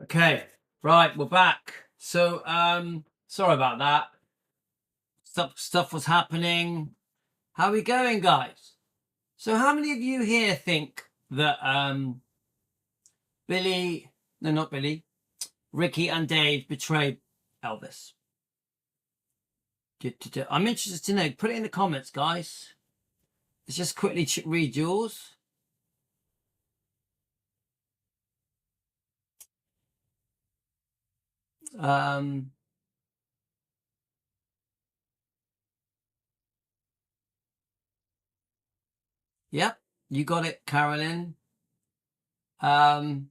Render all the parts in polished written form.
Okay, right, we're back. So, sorry about that. Stuff was happening. How are we going, guys? So, how many of you here think that Ricky and Dave betrayed Elvis? I'm interested to know. Put it in the comments, guys. Let's just quickly read yours. Yep, you got it, Carolyn. Right,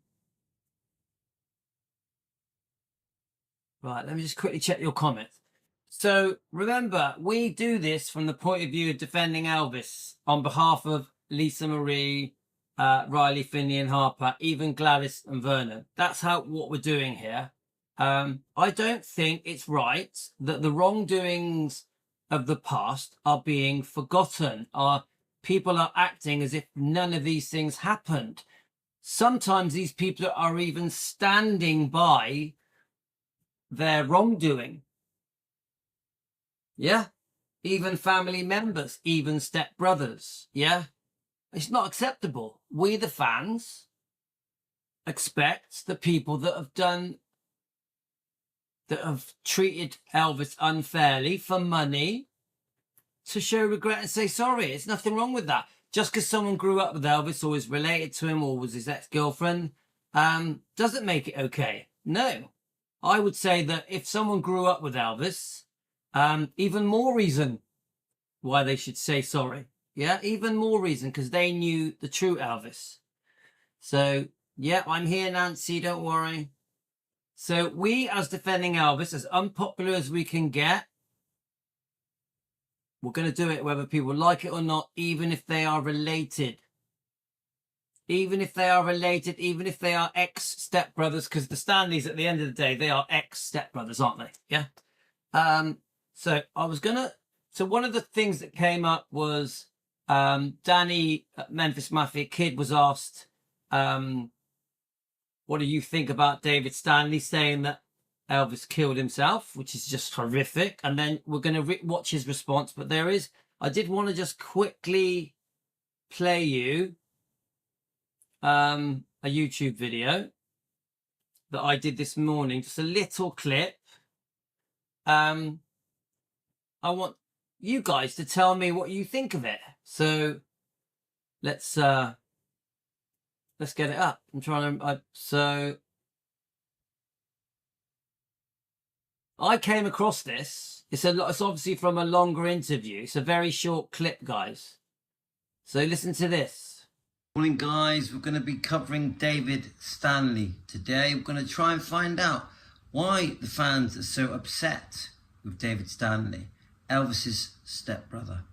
let me just quickly check your comments. So remember, we do this from the point of view of defending Elvis on behalf of Lisa Marie, Riley, Finney and Harper, even Gladys and Vernon. That's what we're doing here. I don't think it's right that the wrongdoings of the past are being forgotten. People are acting as if none of these things happened. Sometimes these people are even standing by their wrongdoing. Yeah. Even family members, even stepbrothers. Yeah. It's not acceptable. We, the fans, expect the people that have treated Elvis unfairly for money to show regret and say sorry. There's nothing wrong with that. Just because someone grew up with Elvis or is related to him or was his ex-girlfriend, doesn't make it okay. No. I would say that if someone grew up with Elvis, even more reason why they should say sorry. Yeah, even more reason, because they knew the true Elvis. So, yeah, I'm here, Nancy, don't worry. So we, as defending Elvis, as unpopular as we can get, we're going to do it whether people like it or not, even if they are related. Even if they are related, even if they are ex-stepbrothers, because the Stanleys, at the end of the day, they are ex-stepbrothers, aren't they? Yeah. So one of the things that came up was Danny at Memphis Mafia Kid was asked, what do you think about David Stanley saying that Elvis killed himself, which is just horrific. And then we're going to watch his response. But I did want to just quickly play you a YouTube video that I did this morning, just a little clip. I want you guys to tell me what you think of it. So let's get it up. I'm trying to. I came across this. It's obviously from a longer interview. It's a very short clip, guys. So listen to this. Morning, guys. We're going to be covering David Stanley today. We're going to try and find out why the fans are so upset with David Stanley, Elvis's stepbrother.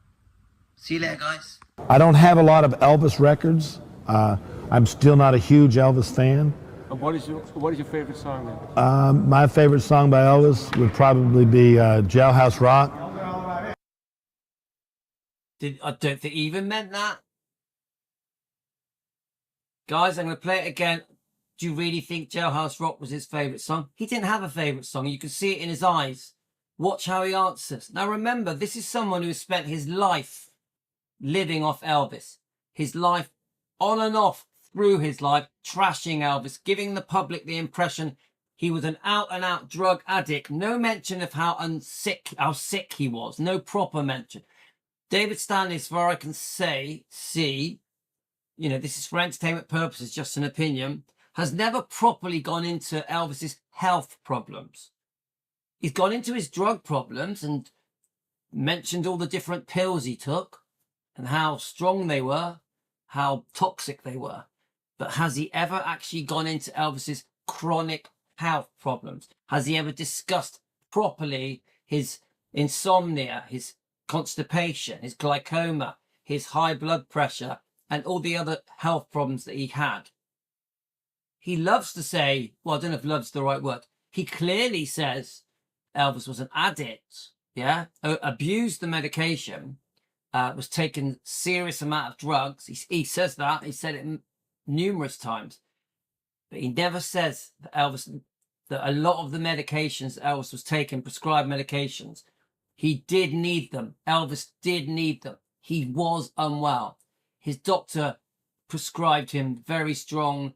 See you later, guys. I don't have a lot of Elvis records. I'm still not a huge Elvis fan. What is your favorite song then? My favorite song by Elvis would probably be Jailhouse Rock. I don't think he even meant that. Guys, I'm going to play it again. Do you really think Jailhouse Rock was his favorite song? He didn't have a favorite song. You can see it in his eyes. Watch how he answers. Now remember, this is someone who spent his life living off Elvis. His life on and off through his life, trashing Elvis, giving the public the impression he was an out-and-out drug addict. No mention of how sick he was. No proper mention. David Stanley, as far as I can see, this is for entertainment purposes, just an opinion, has never properly gone into Elvis's health problems. He's gone into his drug problems and mentioned all the different pills he took and how strong they were, how toxic they were. But has he ever actually gone into Elvis's chronic health problems? Has he ever discussed properly his insomnia, his constipation, his glaucoma, his high blood pressure, and all the other health problems that he had? He loves to say, well, I don't know if love's the right word. He clearly says Elvis was an addict, yeah, abused the medication, was taking serious amount of drugs. He says that. He said it numerous times. but he never says that that a lot of the medications Elvis was taking, prescribed medications, he did need them. Elvis did need them. He was unwell. His doctor prescribed him very strong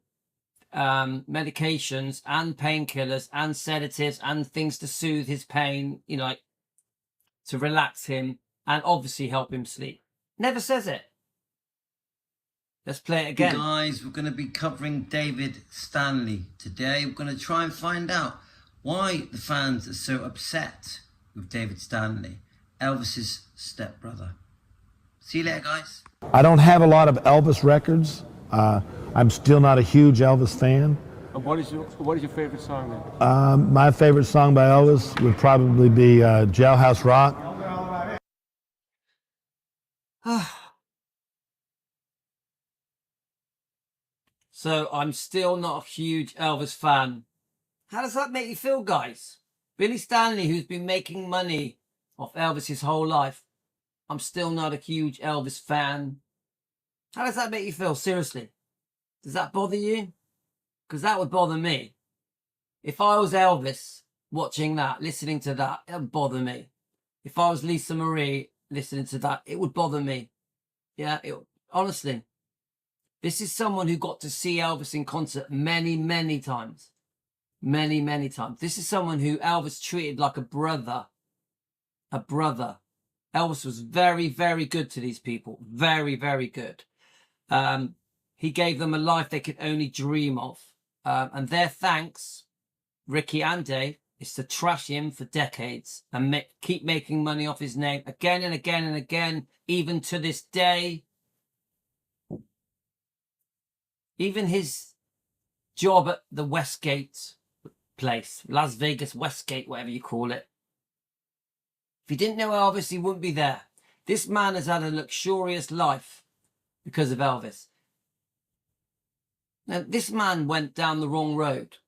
medications and painkillers and sedatives and things to soothe his pain, you know, like to relax him and obviously help him sleep. Never says it. Let's play it again. Hey guys, we're going to be covering David Stanley today. We're going to try and find out why the fans are so upset with David Stanley, Elvis's stepbrother. See you later, guys. I don't have a lot of Elvis records. I'm still not a huge Elvis fan. And what is your favorite song then? My favorite song by Elvis would probably be Jailhouse Rock. So I'm still not a huge Elvis fan. How does that make you feel, guys? Billy Stanley, who's been making money off Elvis his whole life, I'm still not a huge Elvis fan. How does that make you feel? Seriously. Does that bother you? Because that would bother me. If I was Elvis watching that, listening to that, it would bother me. If I was Lisa Marie listening to that, it would bother me. Yeah, honestly. This is someone who got to see Elvis in concert many, many times. Many, many times. This is someone who Elvis treated like a brother. A brother. Elvis was very, very good to these people. Very, very good. He gave them a life they could only dream of. And their thanks, Ricky and Dave, is to trash him for decades and keep making money off his name again and again and again, even to this day. Even his job at the Westgate place, Las Vegas Westgate, whatever you call it. If you didn't know Elvis, he wouldn't be there. This man has had a luxurious life because of Elvis. Now, this man went down the wrong road.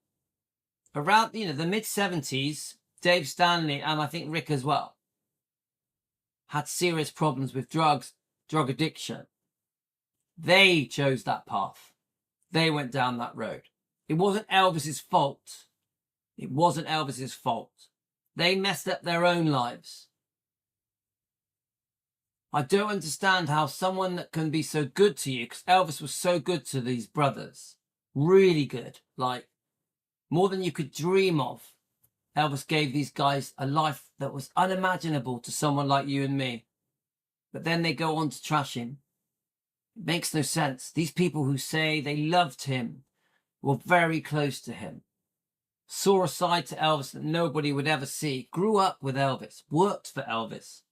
Around, the mid-70s, Dave Stanley, and I think Rick as well, had serious problems with drugs, drug addiction. They chose that path. They went down that road. It wasn't Elvis's fault. It wasn't Elvis's fault. They messed up their own lives. I don't understand how someone that can be so good to you, because Elvis was so good to these brothers, really good, like more than you could dream of. Elvis gave these guys a life that was unimaginable to someone like you and me. But then they go on to trash him. It makes no sense. These people who say they loved him, were very close to him, saw a side to Elvis that nobody would ever see, grew up with Elvis, worked for Elvis.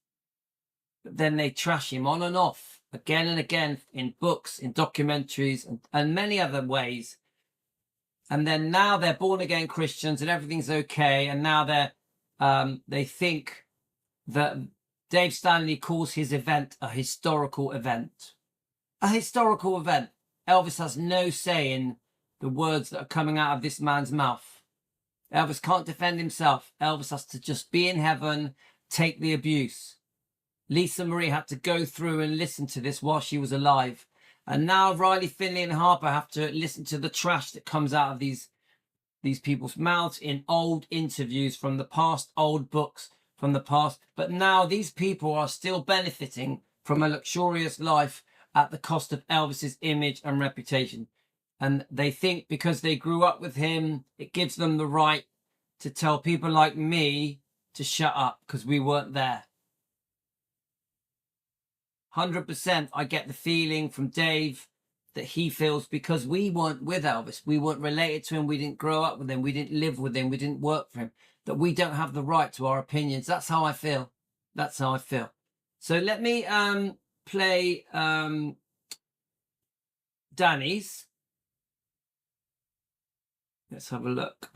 But then they trash him on and off again and again in books, in documentaries, and many other ways. And then now they're born again Christians and everything's okay. And now they think that Dave Stanley calls his event a historical event. A historical event. Elvis has no say in the words that are coming out of this man's mouth. Elvis can't defend himself. Elvis has to just be in heaven, take the abuse. Lisa Marie had to go through and listen to this while she was alive. And now Riley, Finley and Harper have to listen to the trash that comes out of these people's mouths in old interviews from the past, old books from the past. But now these people are still benefiting from a luxurious life at the cost of Elvis's image and reputation. And they think because they grew up with him, it gives them the right to tell people like me to shut up because we weren't there. 100% I get the feeling from Dave that he feels because we weren't with Elvis, we weren't related to him, we didn't grow up with him, we didn't live with him, we didn't work for him, that we don't have the right to our opinions. That's how I feel. That's how I feel. So let me play Danny's. Let's have a look.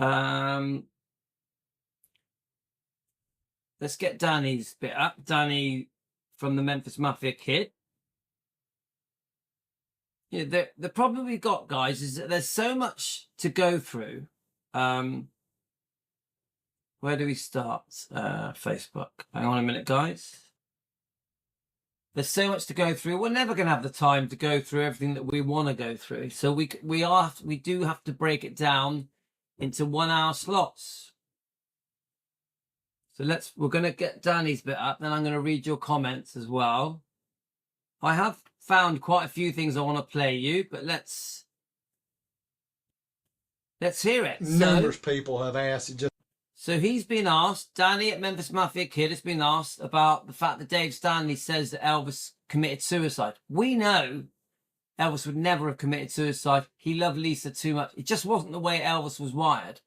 Let's get Danny's bit up. Danny from the Memphis Mafia Kid. The problem we've got, guys, is that there's so much to go through. Where do we start? Facebook. Hang on a minute, guys. There's so much to go through. We're never going to have the time to go through everything that we want to go through. So we do have to break it down into 1 hour slots. So we're going to get Danny's bit up, then I'm going to read your comments as well. I have found quite a few things I want to play you, but let's hear it. Numerous people have asked. So he's been asked, Danny at Memphis Mafia Kid has been asked about the fact that Dave Stanley says that Elvis committed suicide. We know Elvis would never have committed suicide. He loved Lisa too much. It just wasn't the way Elvis was wired.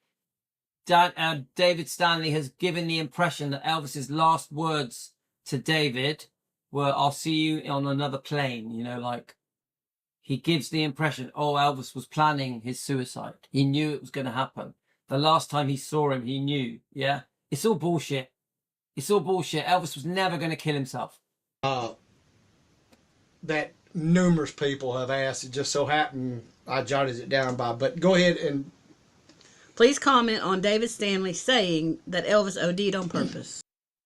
David Stanley has given the impression that Elvis's last words to David were, "I'll see you on another plane." You know, like, he gives the impression, oh, Elvis was planning his suicide. He knew it was going to happen. The last time he saw him, he knew. Yeah, it's all bullshit. It's all bullshit. Elvis was never going to kill himself. That numerous people have asked. It just so happened I jotted it down by. But go ahead and please comment on David Stanley saying that Elvis OD'd on purpose.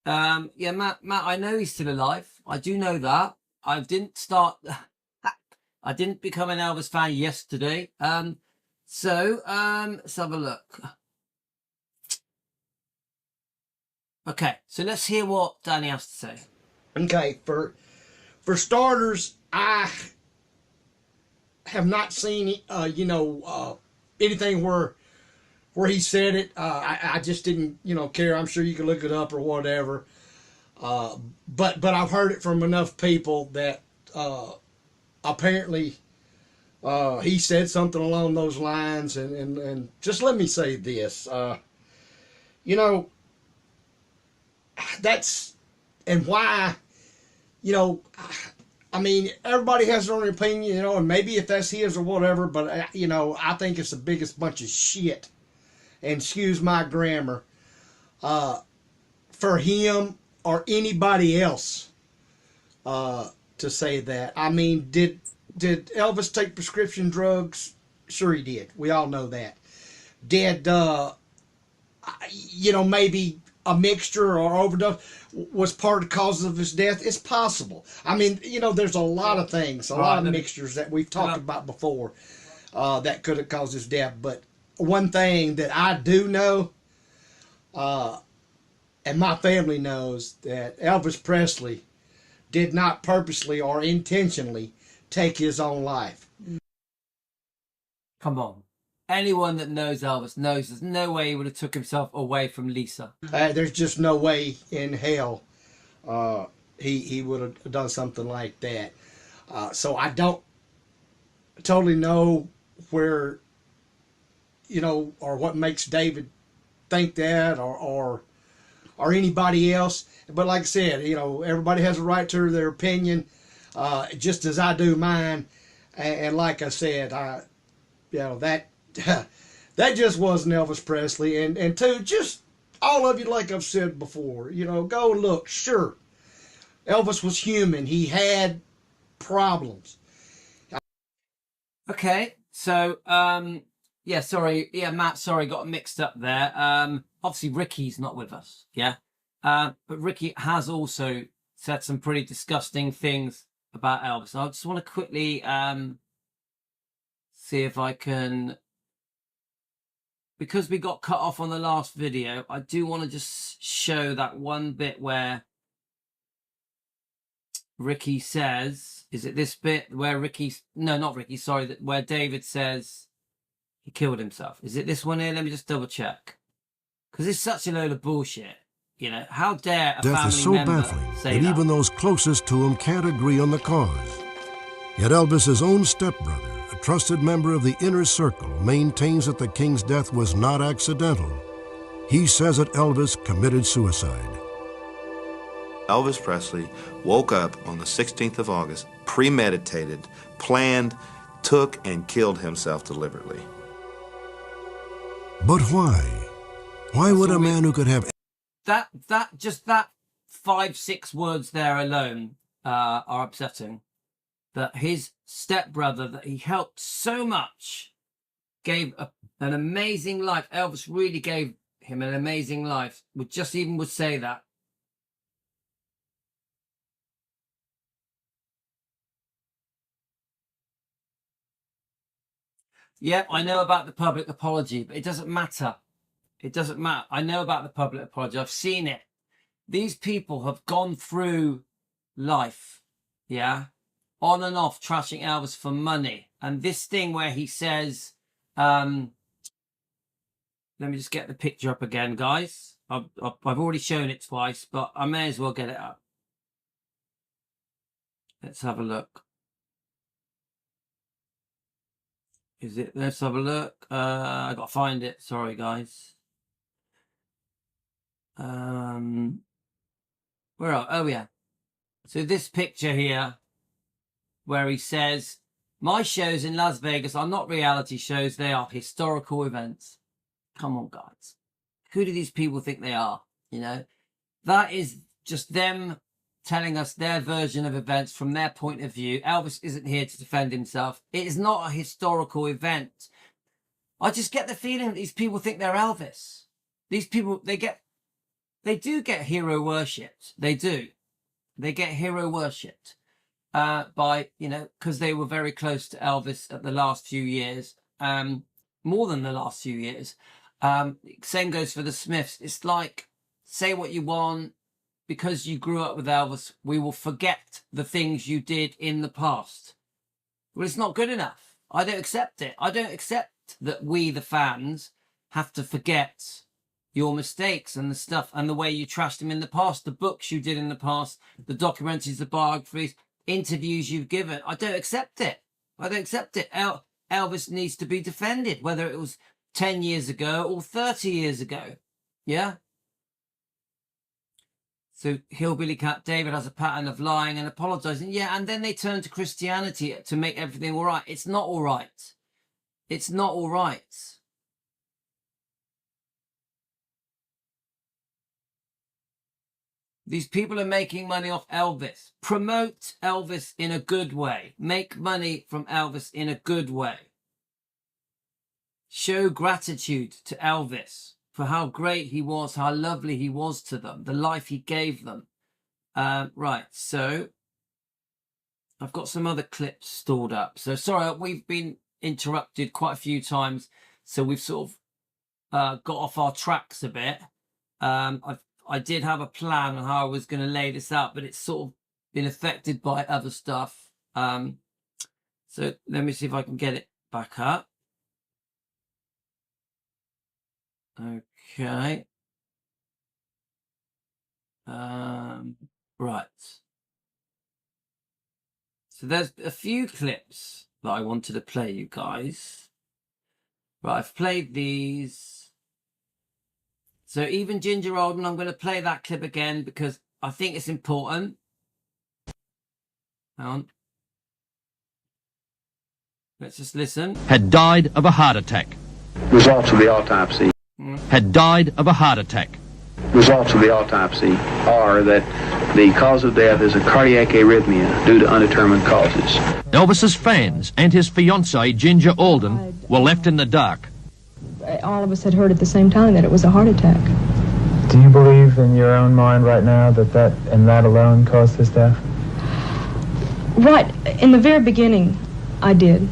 Yeah, Matt, I know he's still alive. I do know that. I didn't become an Elvis fan yesterday. So let's have a look. Okay, so let's hear what Danny has to say. Okay, for starters, I have not seen anything where he said it. I just didn't care. I'm sure you can look it up or whatever. But I've heard it from enough people that apparently he said something along those lines. And just let me say this. That's and why. I mean, everybody has their own opinion, and maybe if that's his or whatever, but, I think it's the biggest bunch of shit, and excuse my grammar, for him or anybody else to say that. I mean, did Elvis take prescription drugs? Sure he did. We all know that. Did, maybe a mixture or overdose was part of the cause of his death? It's possible. I mean, there's a lot of things, a lot of mixtures that we've talked about before that could have caused his death. But one thing that I do know, and my family knows, that Elvis Presley did not purposely or intentionally take his own life. Come on. Anyone that knows Elvis knows there's no way he would have took himself away from Lisa. There's just no way in hell he would have done something like that. So I don't totally know where, or what makes David think that, or anybody else. But like I said, everybody has a right to their opinion, just as I do mine. And like I said, that just wasn't Elvis Presley. And two, just all of you, like I've said before, go look. Sure, Elvis was human. He had problems. Okay, so Matt, sorry, got mixed up there. Obviously Ricky's not with us, yeah, but Ricky has also said some pretty disgusting things about Elvis. I just want to quickly see if I can, because we got cut off on the last video, I do want to just show that one bit where Ricky says, is it this bit where where David says he killed himself? Is it this one here? Let me just double check. Because it's such a load of bullshit. How dare a Death is so family member baffling say that that? even those closest to him can't agree on the cause. Yet Elvis's own stepbrother, a trusted member of the inner circle, maintains that the king's death was not accidental. He says that Elvis committed suicide. Elvis Presley woke up on the 16th of August, premeditated, planned, took and killed himself deliberately. But why? Why would a man who could have That 5-6 words there alone are upsetting. That his stepbrother that he helped so much gave an amazing life. Elvis really gave him an amazing life. Would say that. Yeah, I know about the public apology, but it doesn't matter. It doesn't matter. I know about the public apology. I've seen it. These people have gone through life, yeah, on and off trashing Elvis for money. And this thing where he says, let me just get the picture up again, guys. I've already shown it twice, but I may as well get it up. Let's have a look. Is it? Let's have a look. I got to find it. Sorry, guys. Where are? Oh, yeah. So this picture here, where he says, "My shows in Las Vegas are not reality shows; they are historical events." Come on, guys. Who do these people think they are? You know, that is just them telling us their version of events from their point of view. Elvis isn't here to defend himself. It is not a historical event. I just get the feeling that these people think they're Elvis. These people, they do get hero worshipped. They do. They get hero worshipped by, you know, because they were very close to Elvis at the last few years, more than the last few years. Same goes for the Smiths. It's like, say what you want, because you grew up with Elvis, we will forget the things you did in the past. Well, it's not good enough. I don't accept it. I don't accept that we, the fans, have to forget your mistakes and the stuff and the way you trashed him in the past, the books you did in the past, the documentaries, the biographies, interviews you've given. I don't accept it. I don't accept it. Elvis needs to be defended, whether it was 10 years ago or 30 years ago. Yeah? So Hillbilly Cat David has a pattern of lying and apologizing. Yeah, and then they turn to Christianity to make everything all right. It's not all right. It's not all right. These people are making money off Elvis. Promote Elvis in a good way. Make money from Elvis in a good way. Show gratitude to Elvis for how great he was, how lovely he was to them, the life he gave them. Right, so I've got some other clips stored up. So sorry, we've been interrupted quite a few times. So we've sort of got off our tracks a bit. I did have a plan on how I was going to lay this out, but it's sort of been affected by other stuff. So let me see if I can get it back up. Okay. Right. So there's a few clips that I wanted to play you guys. Right, I've played these. So even Ginger Alden, I'm going to play that clip again because I think it's important. Hang on. Let's just listen. Had died of a heart attack. Results of the autopsy. Had died of a heart attack. Results of the autopsy are that the cause of death is a cardiac arrhythmia due to undetermined causes. Elvis's fans and his fiancée, Ginger Alden, were left in the dark. All of us had heard at the same time that it was a heart attack. Do you believe in your own mind right now that alone caused his death? Right. In the very beginning, I did.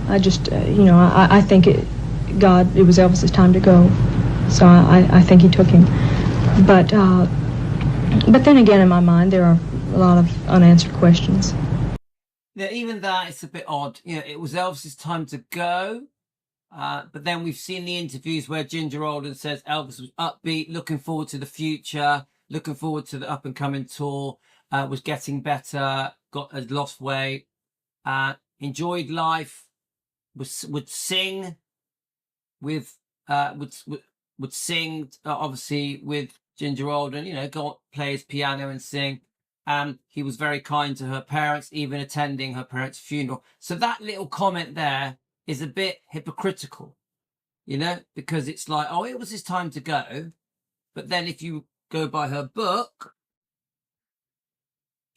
I just, I think it was Elvis's time to go. So I think he took him. But then again, in my mind, there are a lot of unanswered questions. Yeah, even that, it's a bit odd. You know, it was Elvis's time to go. But then we've seen the interviews where Ginger Alden says Elvis was upbeat, looking forward to the future, looking forward to the up-and-coming tour, was getting better, had lost weight, enjoyed life, would sing with would sing obviously with Ginger Alden, you know, play his piano and sing. He was very kind to her parents, even attending her parents' funeral. So that little comment there is a bit hypocritical, you know, because it's like, oh, it was his time to go. But then if you go by her book,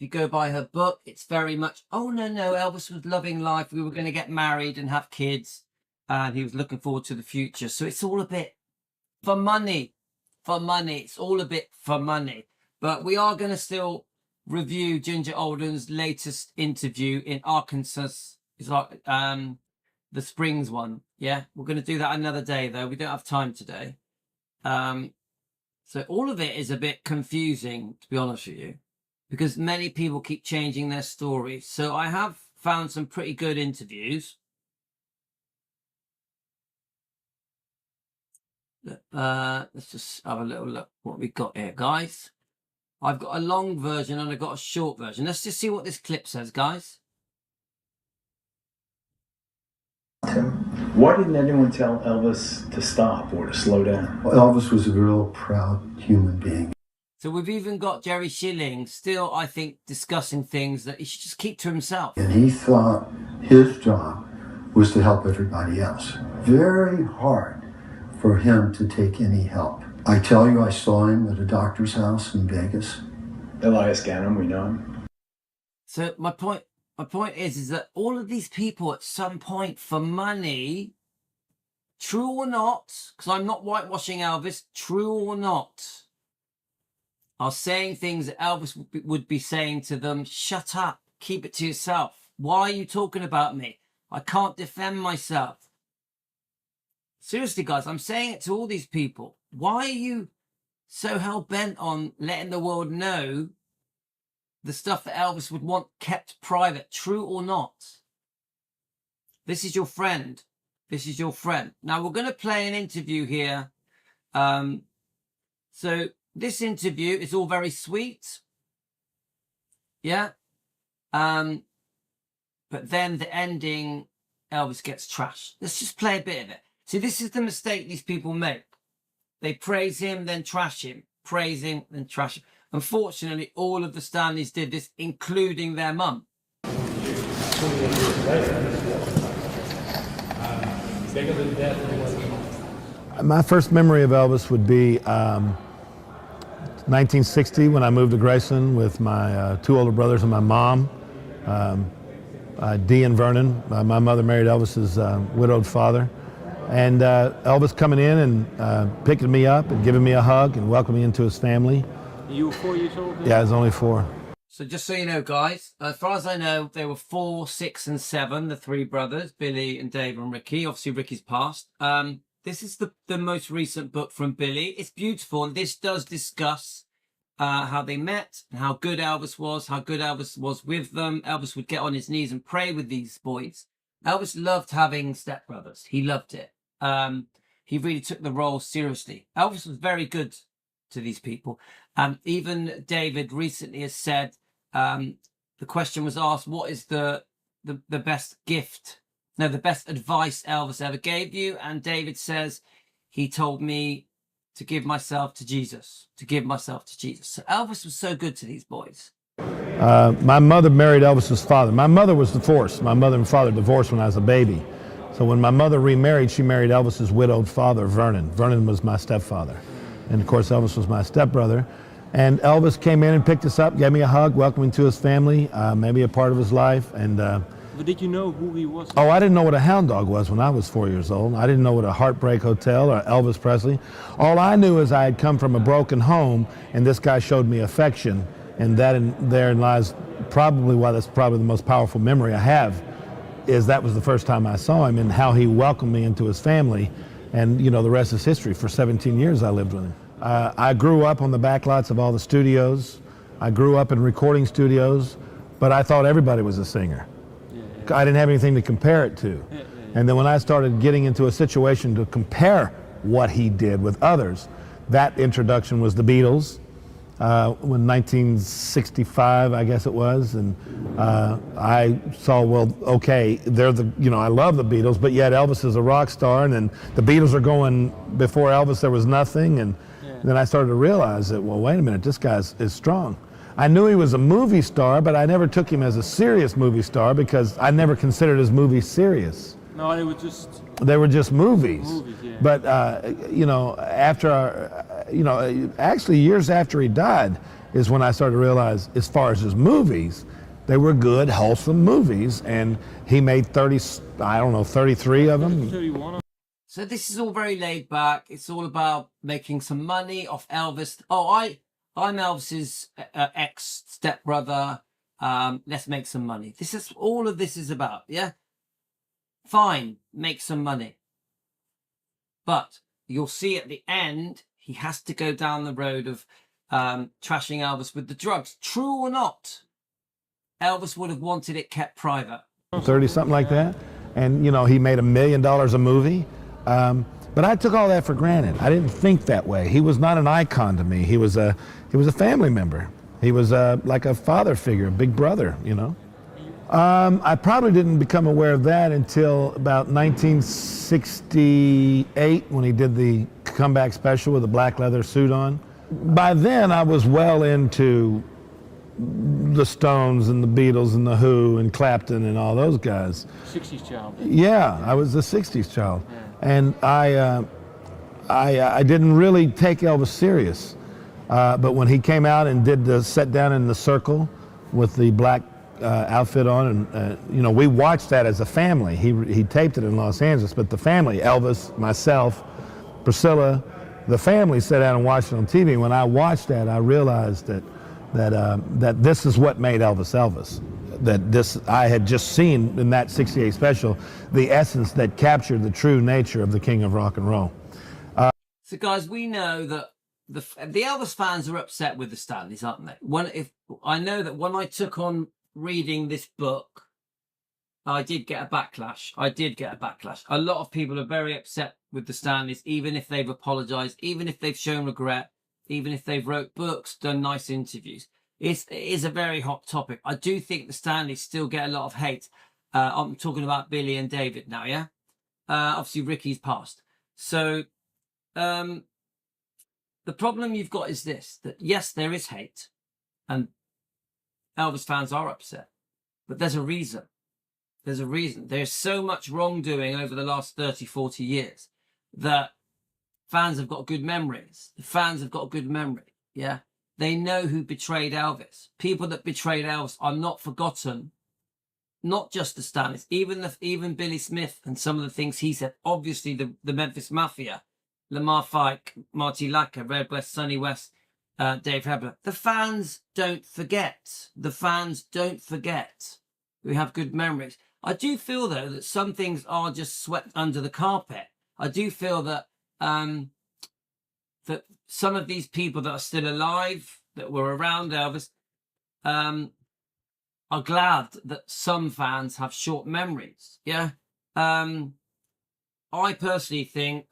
it's very much, oh, no, Elvis was loving life. We were going to get married and have kids. And he was looking forward to the future. So it's all a bit for money. It's all a bit for money. But we are going to still review Ginger Alden's latest interview in Arkansas. It's like, the Springs one. Yeah, we're going to do that another day, though. We don't have time today. So all of it is a bit confusing, to be honest with you, because many people keep changing their stories. So I have found some pretty good interviews. Let's just have a little look what we got here, guys. I've got a long version and I've got a short version. Let's just see what this clip says, guys. Why didn't anyone tell Elvis to stop or to slow down? Well, Elvis was a real proud human being. So we've even got Jerry Schilling still, I think, discussing things that he should just keep to himself. And he thought his job was to help everybody else. Very hard for him to take any help. I tell you, I saw him at a doctor's house in Vegas. Elias Ganem, we know him. So my point is that all of these people at some point for money, true or not, because I'm not whitewashing Elvis, true or not, are saying things that Elvis would be saying to them, shut up, keep it to yourself. Why are you talking about me? I can't defend myself. Seriously, guys, I'm saying it to all these people. Why are you so hell-bent on letting the world know the stuff that Elvis would want kept private, true or not? This is your friend. This is your friend. Now, we're going to play an interview here. So this interview is all very sweet. Yeah. But then the ending, Elvis gets trashed. Let's just play a bit of it. See, this is the mistake these people make. They praise him, then trash him. Praise him, then trash him. Unfortunately, all of the Stanleys did this, including their mum. My first memory of Elvis would be 1960 when I moved to Graceland with my two older brothers and my mom, Dee and Vernon. My mother married Elvis's widowed father. And Elvis coming in and picking me up and giving me a hug and welcoming me into his family. You were 4 years old then? Yeah, I was only 4. So just so you know, guys, as far as I know, they were 4, 6, and 7, the 3 brothers, Billy and Dave and Ricky. Obviously, Ricky's passed. This is the most recent book from Billy. It's beautiful, and this does discuss how they met and how good Elvis was with them. Elvis would get on his knees and pray with these boys. Elvis loved having stepbrothers. He loved it. He really took the role seriously. Elvis was very good to these people. Even David recently has said, the question was asked, what is the best gift? No, the best advice Elvis ever gave you? And David says, he told me to give myself to Jesus, to give myself to Jesus. So Elvis was so good to these boys. My mother married Elvis's father. My mother was divorced. My mother and father divorced when I was a baby. So when my mother remarried, she married Elvis's widowed father, Vernon. Vernon was my stepfather. And of course, Elvis was my stepbrother. And Elvis came in and picked us up, gave me a hug, welcoming to his family, maybe a part of his life. And But did you know who he was? oh, I didn't know what a hound dog was when I was 4 years old. I didn't know what a Heartbreak Hotel or Elvis Presley. All I knew is I had come from a broken home, and this guy showed me affection. And therein lies probably why that's probably the most powerful memory I have, is that was the first time I saw him and how he welcomed me into his family. And, you know, the rest is history. For 17 years, I lived with him. I grew up on the backlots of all the studios. I grew up in recording studios, but I thought everybody was a singer. I didn't have anything to compare it to. And then when I started getting into a situation to compare what he did with others, that introduction was the Beatles. When 1965, I guess it was, and I saw, well, okay, they're I love the Beatles, but yet Elvis is a rock star, and then the Beatles are going, before Elvis there was nothing, and then I started to realize that, well, wait a minute, this guy is strong. I knew he was a movie star, but I never took him as a serious movie star because I never considered his movies serious. No, they were just... They were just movies. Yeah. But, actually years after he died is when I started to realize, as far as his movies, they were good, wholesome movies. And he made 33 of them. 31. So this is all very laid back. It's all about making some money off Elvis. Oh, I'm Elvis's ex-stepbrother. Let's make some money. All of this is about, yeah? fine, make some money. But you'll see at the end, he has to go down the road of trashing Elvis with the drugs. True or not, Elvis would have wanted it kept private. 30, something like that. And, you know, he made $1 million a movie. But I took all that for granted. I didn't think that way. He was not an icon to me. He was a family member. He was like a father figure, a big brother, you know. I probably didn't become aware of that until about 1968 when he did the comeback special with the black leather suit on. By then, I was well into the Stones and the Beatles and the Who and Clapton and all those guys. 60s child. Yeah, I was a 60s child. And I didn't really take Elvis serious. But when he came out and did the set down in the circle with the black outfit on, and you know, we watched that as a family. He taped it in Los Angeles, but the family, Elvis, myself, Priscilla, the family sat down and watched it on TV. When I watched that, I realized that this is what made Elvis Elvis. That this, I had just seen in that '68 special, the essence that captured the true nature of the king of rock and roll. So guys, we know that the Elvis fans are upset with the Stanleys, aren't they? I know that when I took on reading this book, I did get a backlash. A lot of people are very upset with the Stanleys, even if they've apologized, even if they've shown regret, even if they've wrote books, done nice interviews. It is a very hot topic. I do think the Stanleys still get a lot of hate. I'm talking about Billy and David now, yeah? Obviously, Ricky's passed. So the problem you've got is this, that yes, there is hate, and Elvis fans are upset, but there's a reason. There's a reason. There's so much wrongdoing over the last 30, 40 years that fans have got good memories. The fans have got a good memory, yeah? They know who betrayed Elvis. People that betrayed Elvis are not forgotten. Not just the Stanleys, even Billy Smith and some of the things he said. Obviously, the Memphis Mafia, Lamar Fike, Marty Lacker, Red West, Sonny West, Dave Hebler. The fans don't forget. The fans don't forget. We have good memories. I do feel, though, that some things are just swept under the carpet. I do feel that that some of these people that are still alive, that were around Elvis, are glad that some fans have short memories. Yeah. I personally think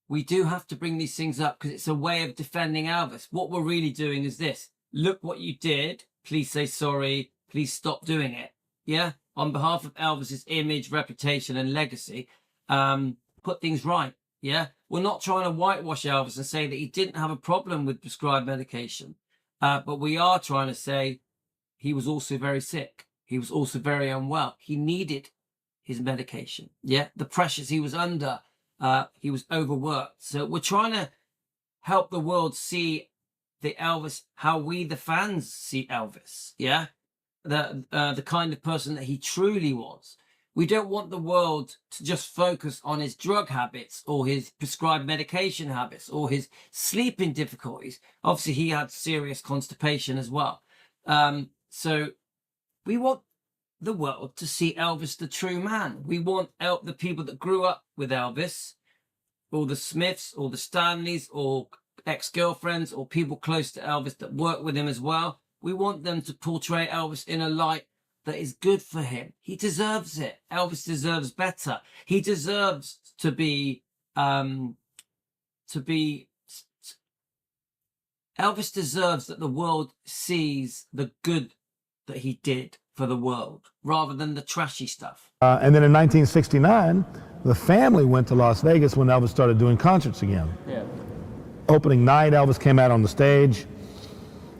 we do have to bring these things up because it's a way of defending Elvis. What we're really doing is this. Look what you did. Please say sorry. Please stop doing it. Yeah. On behalf of Elvis's image, reputation, and legacy, put things right. Yeah. We're not trying to whitewash Elvis and say that he didn't have a problem with prescribed medication. But we are trying to say he was also very sick. He was also very unwell. He needed his medication. Yeah. The pressures he was under, he was overworked. So we're trying to help the world see the Elvis, how we, the fans, see Elvis. Yeah. The kind of person that he truly was. We don't want the world to just focus on his drug habits or his prescribed medication habits or his sleeping difficulties. Obviously, he had serious constipation as well. So we want the world to see Elvis, the true man. We want the people that grew up with Elvis, or the Smiths, or the Stanleys, or ex-girlfriends, or people close to Elvis that work with him as well. We want them to portray Elvis in a light that is good for him. He deserves it. Elvis deserves better. He deserves to be Elvis deserves that the world sees the good that he did for the world rather than the trashy stuff. And then in 1969, the family went to Las Vegas when Elvis started doing concerts again. Yeah. Opening night, Elvis came out on the stage,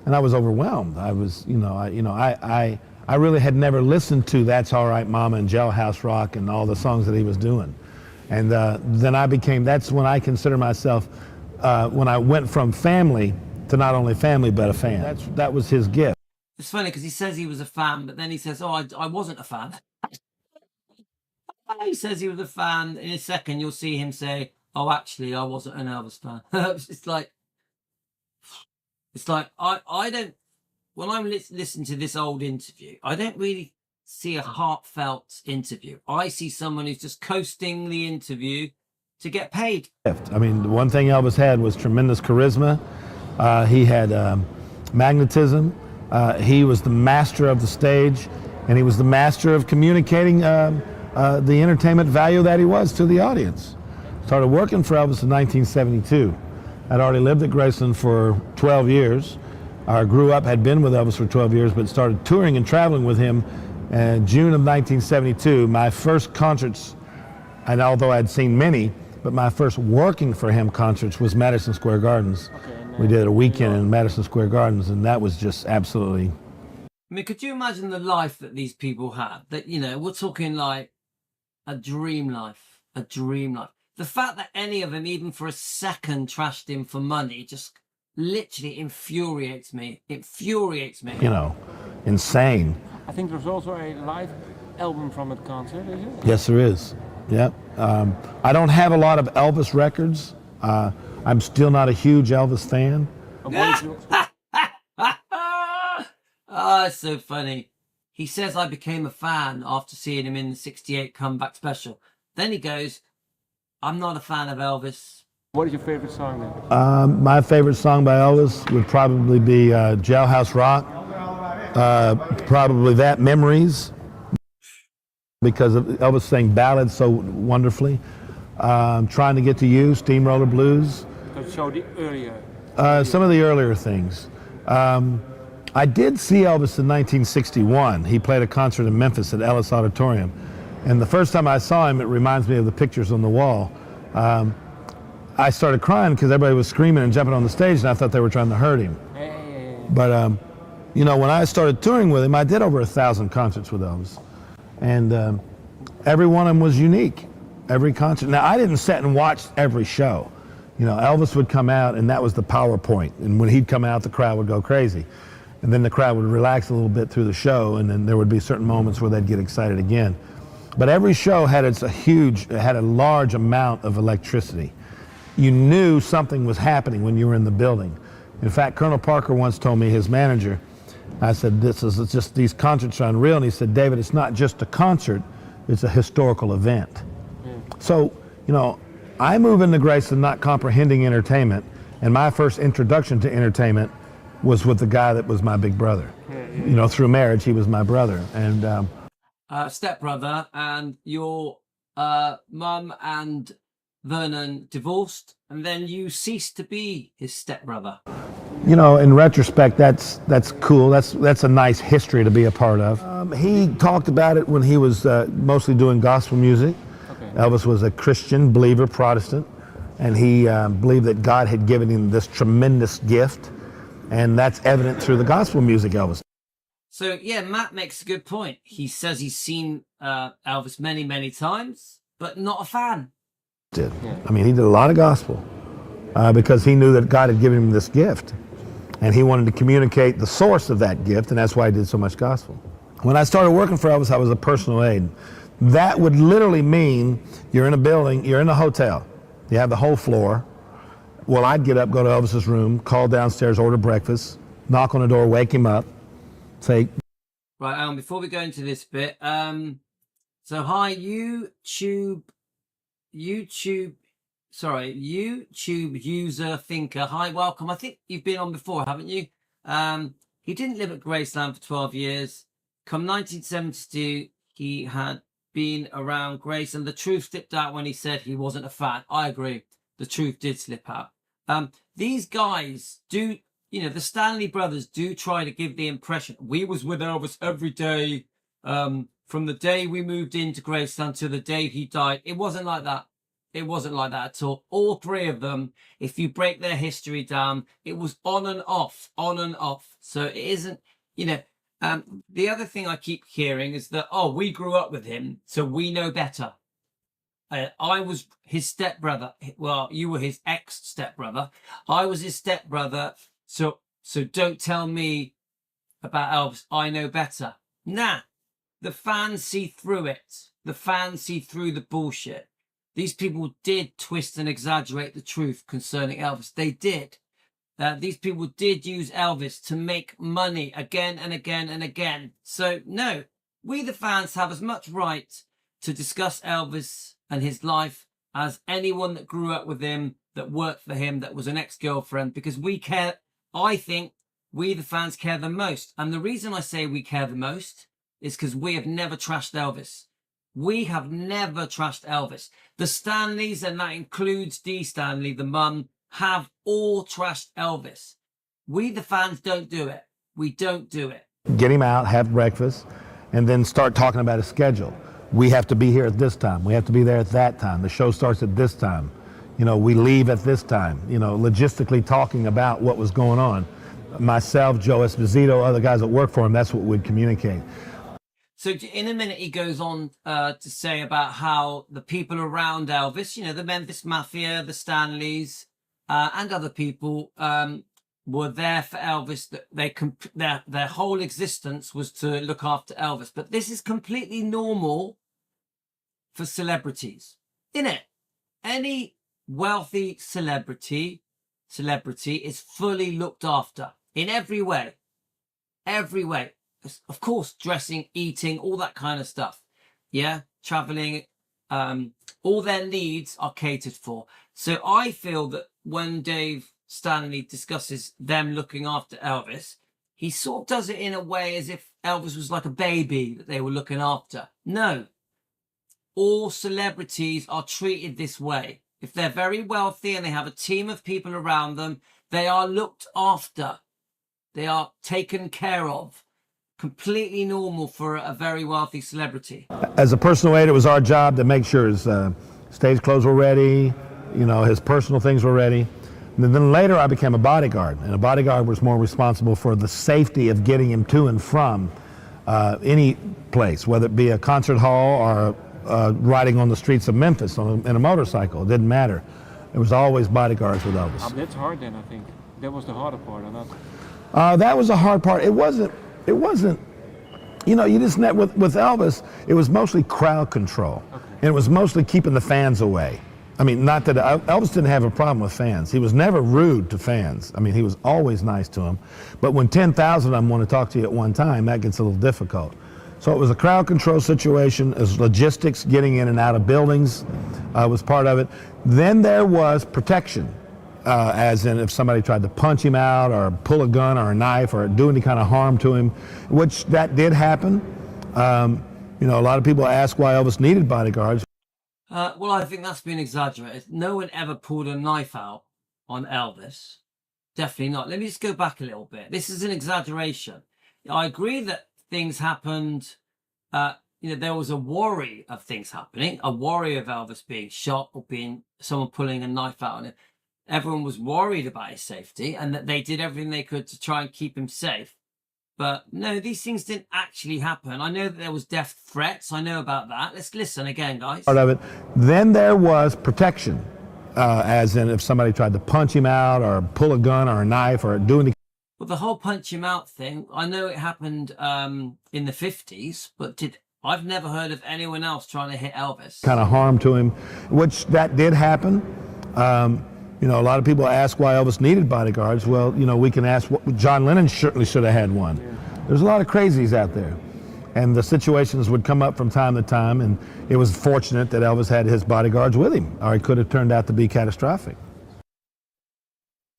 and I was overwhelmed. I was, I really had never listened to That's All Right Mama and Jailhouse Rock and all the songs that he was doing. And then that's when I consider myself, when I went from family to not only family, but a fan. That was his gift. It's funny because he says he was a fan, but then he says, oh, I wasn't a fan. He says he was a fan. In a second, you'll see him say, oh, actually, I wasn't an Elvis fan. It's like, I don't, when I'm listening to this old interview, I don't really see a heartfelt interview. I see someone who's just coasting the interview to get paid. I mean, the one thing Elvis had was tremendous charisma. He had magnetism. He was the master of the stage, and he was the master of communicating the entertainment value that he was to the audience. Started working for Elvis in 1972. I'd already lived at Graceland for 12 years. I grew up, had been with Elvis for 12 years, but started touring and traveling with him in June of 1972. My first concerts, and although I'd seen many, but my first working for him concerts was Madison Square Gardens. We did a weekend in Madison Square Gardens, and that was just absolutely... I mean, could you imagine the life that these people had? That, you know, we're talking like a dream life, a dream life. The fact that any of them, even for a second, trashed him for money, just literally infuriates me. Infuriates me. You know, insane. I think there's also a live album from that concert, is it? Yes, there is. Yep. I don't have a lot of Elvis records. I'm still not a huge Elvis fan. Oh, it's so funny. He says, I became a fan after seeing him in the 68 comeback special. Then he goes, I'm not a fan of Elvis. What is your favorite song then? My favorite song by Elvis would probably be Jailhouse Rock. Probably that, Memories, because Elvis sang ballads so wonderfully. Trying to Get to You, Steamroller Blues. So the earlier. Some of the earlier things. I did see Elvis in 1961. He played a concert in Memphis at Ellis Auditorium. And the first time I saw him, it reminds me of the pictures on the wall. I started crying because everybody was screaming and jumping on the stage, and I thought they were trying to hurt him. But, you know, when I started touring with him, I did over 1,000 concerts with Elvis. And every one of them was unique, every concert. Now, I didn't sit and watch every show. You know, Elvis would come out, and that was the PowerPoint. And when he'd come out, the crowd would go crazy. And then the crowd would relax a little bit through the show, and then there would be certain moments where they'd get excited again. But every show had had a large amount of electricity. You knew something was happening when you were in the building. In fact, Colonel Parker once told me, his manager, I said, these concerts are unreal. And he said, David, it's not just a concert, it's a historical event. So, you know, I move into Graceland not comprehending entertainment, and my first introduction to entertainment was with the guy that was my big brother. You know, through marriage, he was my brother. And stepbrother, and your mum and Vernon divorced, and then you ceased to be his stepbrother. You know, in retrospect, that's cool. That's a nice history to be a part of. He talked about it when he was mostly doing gospel music. Elvis was a Christian believer, Protestant, and he believed that God had given him this tremendous gift, and that's evident through the gospel music, Elvis. So, yeah, Matt makes a good point. He says he's seen Elvis many, many times, but not a fan. I mean, he did a lot of gospel because he knew that God had given him this gift, and he wanted to communicate the source of that gift, and that's why he did so much gospel. When I started working for Elvis, I was a personal aide. That would literally mean you're in a building, you're in a hotel, you have the whole floor. Well, I'd get up, go to Elvis's room, call downstairs, order breakfast, knock on the door, wake him up, say... Right, before we go into this bit, so hi, YouTube user thinker. Hi, welcome. I think you've been on before, haven't you? He didn't live at Graceland for 12 years. Come 1972, he had been around Graceland. The truth slipped out when he said he wasn't a fan. I agree. The truth did slip out. These guys do, you know, the Stanley brothers do try to give the impression we was with Elvis every day, from the day we moved into Graceland to the day he died. It wasn't like that. It wasn't like that at all. All three of them, if you break their history down, it was on and off, on and off. So it isn't, you know, the other thing I keep hearing is that, oh, we grew up with him, so we know better. I was his stepbrother. Well, you were his ex-stepbrother. I was his stepbrother, so don't tell me about Elvis. I know better. Nah, the fans see through it. The fans see through the bullshit. These people did twist and exaggerate the truth concerning Elvis. They did. These people did use Elvis to make money again and again and again. So, no, We, the fans, have as much right to discuss Elvis and his life as anyone that grew up with him, that worked for him, that was an ex-girlfriend, because we care. I think we, the fans, care the most. And the reason I say we care the most is because we have never trashed Elvis. We have never trashed Elvis. The Stanleys, and that includes Dee Stanley, the mum, have all trashed Elvis. We, the fans, don't do it. We don't do it. Get him out, have breakfast, and then start talking about his schedule. We have to be here at this time. We have to be there at that time. The show starts at this time. You know, we leave at this time. You know, logistically talking about what was going on. Myself, Joe Esposito, other guys that work for him, that's what we'd communicate. So in a minute, he goes on to say about how the people around Elvis, you know, the Memphis Mafia, the Stanleys, and other people were there for Elvis. That their whole existence was to look after Elvis. But this is completely normal for celebrities, isn't it? Any wealthy celebrity is fully looked after in every way. Every way. Of course, dressing, eating, all that kind of stuff. Yeah, traveling, all their needs are catered for. So I feel that when Dave Stanley discusses them looking after Elvis, he sort of does it in a way as if Elvis was like a baby that they were looking after. No, all celebrities are treated this way. If they're very wealthy and they have a team of people around them, they are looked after. They are taken care of. Completely normal for a very wealthy celebrity. As a personal aide, it was our job to make sure his stage clothes were ready, you know, his personal things were ready. And then later I became a bodyguard, and a bodyguard was more responsible for the safety of getting him to and from any place, whether it be a concert hall or riding on the streets of Memphis in a motorcycle. It didn't matter. There was always bodyguards with Elvis. That's hard then, I think. That was the harder part, or not? That was the hard part. It wasn't, you know, you just met with Elvis, it was mostly crowd control. Okay. And it was mostly keeping the fans away. I mean, not that Elvis didn't have a problem with fans. He was never rude to fans. I mean, he was always nice to them. But when 10,000 of them want to talk to you at one time, that gets a little difficult. So it was a crowd control situation. It was logistics, getting in and out of buildings was part of it. Then there was protection. As in if somebody tried to punch him out or pull a gun or a knife or do any kind of harm to him, which that did happen. You know, a lot of people ask why Elvis needed bodyguards. Well, I think that's been exaggerated. No one ever pulled a knife out on Elvis. Definitely not. Let me just go back a little bit. This is an exaggeration. I agree that things happened. You know, there was a worry of things happening, a worry of Elvis being shot or being someone pulling a knife out on him. Everyone was worried about his safety and that they did everything they could to try and keep him safe. But no, these things didn't actually happen. I know that there was death threats. I know about that. Let's listen again, guys. Part of it. Then there was protection, as in if somebody tried to punch him out or pull a gun or a knife or do any. Well, the whole punch him out thing, I know it happened in the 50s, but I've never heard of anyone else trying to hit Elvis. Kind of harm to him, which that did happen. You know, a lot of people ask why Elvis needed bodyguards. Well, you know, we can ask what John Lennon certainly should have had one. Yeah. There's a lot of crazies out there. And the situations would come up from time to time, and it was fortunate that Elvis had his bodyguards with him, or it could have turned out to be catastrophic.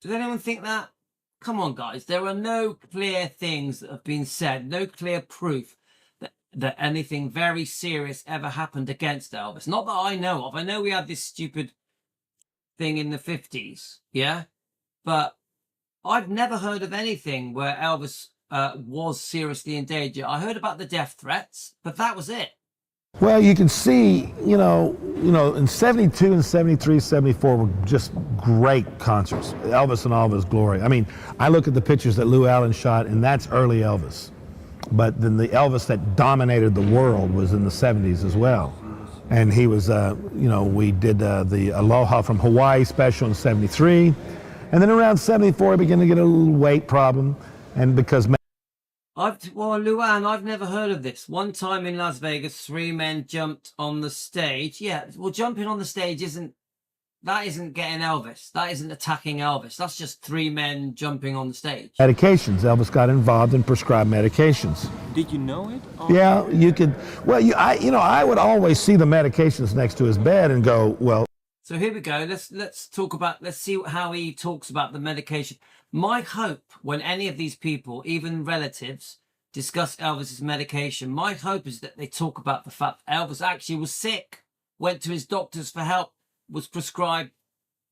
Does anyone think that? Come on, guys. There are no clear things that have been said, no clear proof that anything very serious ever happened against Elvis. Not that I know of. I know we had this stupid thing in the 50s, yeah? But I've never heard of anything where Elvis was seriously in danger. I heard about the death threats, but that was it. Well, you can see, you know, in 72 and 73, 74 were just great concerts. Elvis in all of his glory. I mean, I look at the pictures that Lou Allen shot, and that's early Elvis. But then the Elvis that dominated the world was in the 70s as well. And he was, you know, we did the Aloha from Hawaii special in 73. And then around 74, he began to get a little weight problem. And because... Well, Luann, I've never heard of this. One time in Las Vegas, 3 men jumped on the stage. Yeah, well, jumping on the stage isn't that isn't getting Elvis. That isn't attacking Elvis. That's just three men jumping on the stage. Medications. Elvis got involved and prescribed medications. Did you know it? Or? Yeah, you could. Well, I would always see the medications next to his bed and go, well. So here we go. Let's talk about. Let's see how he talks about the medication. My hope when any of these people, even relatives, discuss Elvis's medication, my hope is that they talk about the fact that Elvis actually was sick, went to his doctors for help, was prescribed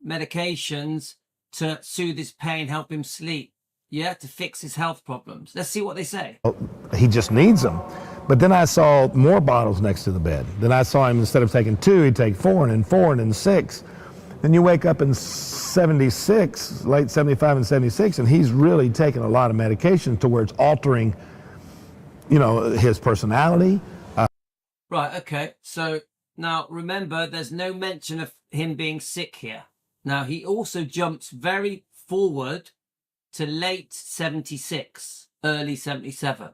medications to soothe his pain, help him sleep, to fix his health problems. Let's see what they say. He just needs them. But then I saw more bottles next to the bed. Then I saw him, instead of taking 2, he'd take 4 and then 4 and then 6. Then you wake up in 76, late 75 and 76, and he's really taking a lot of medication towards altering, his personality. Right, okay. So now remember, there's no mention of him being sick here. Now he also jumps very forward to late 76, early 77.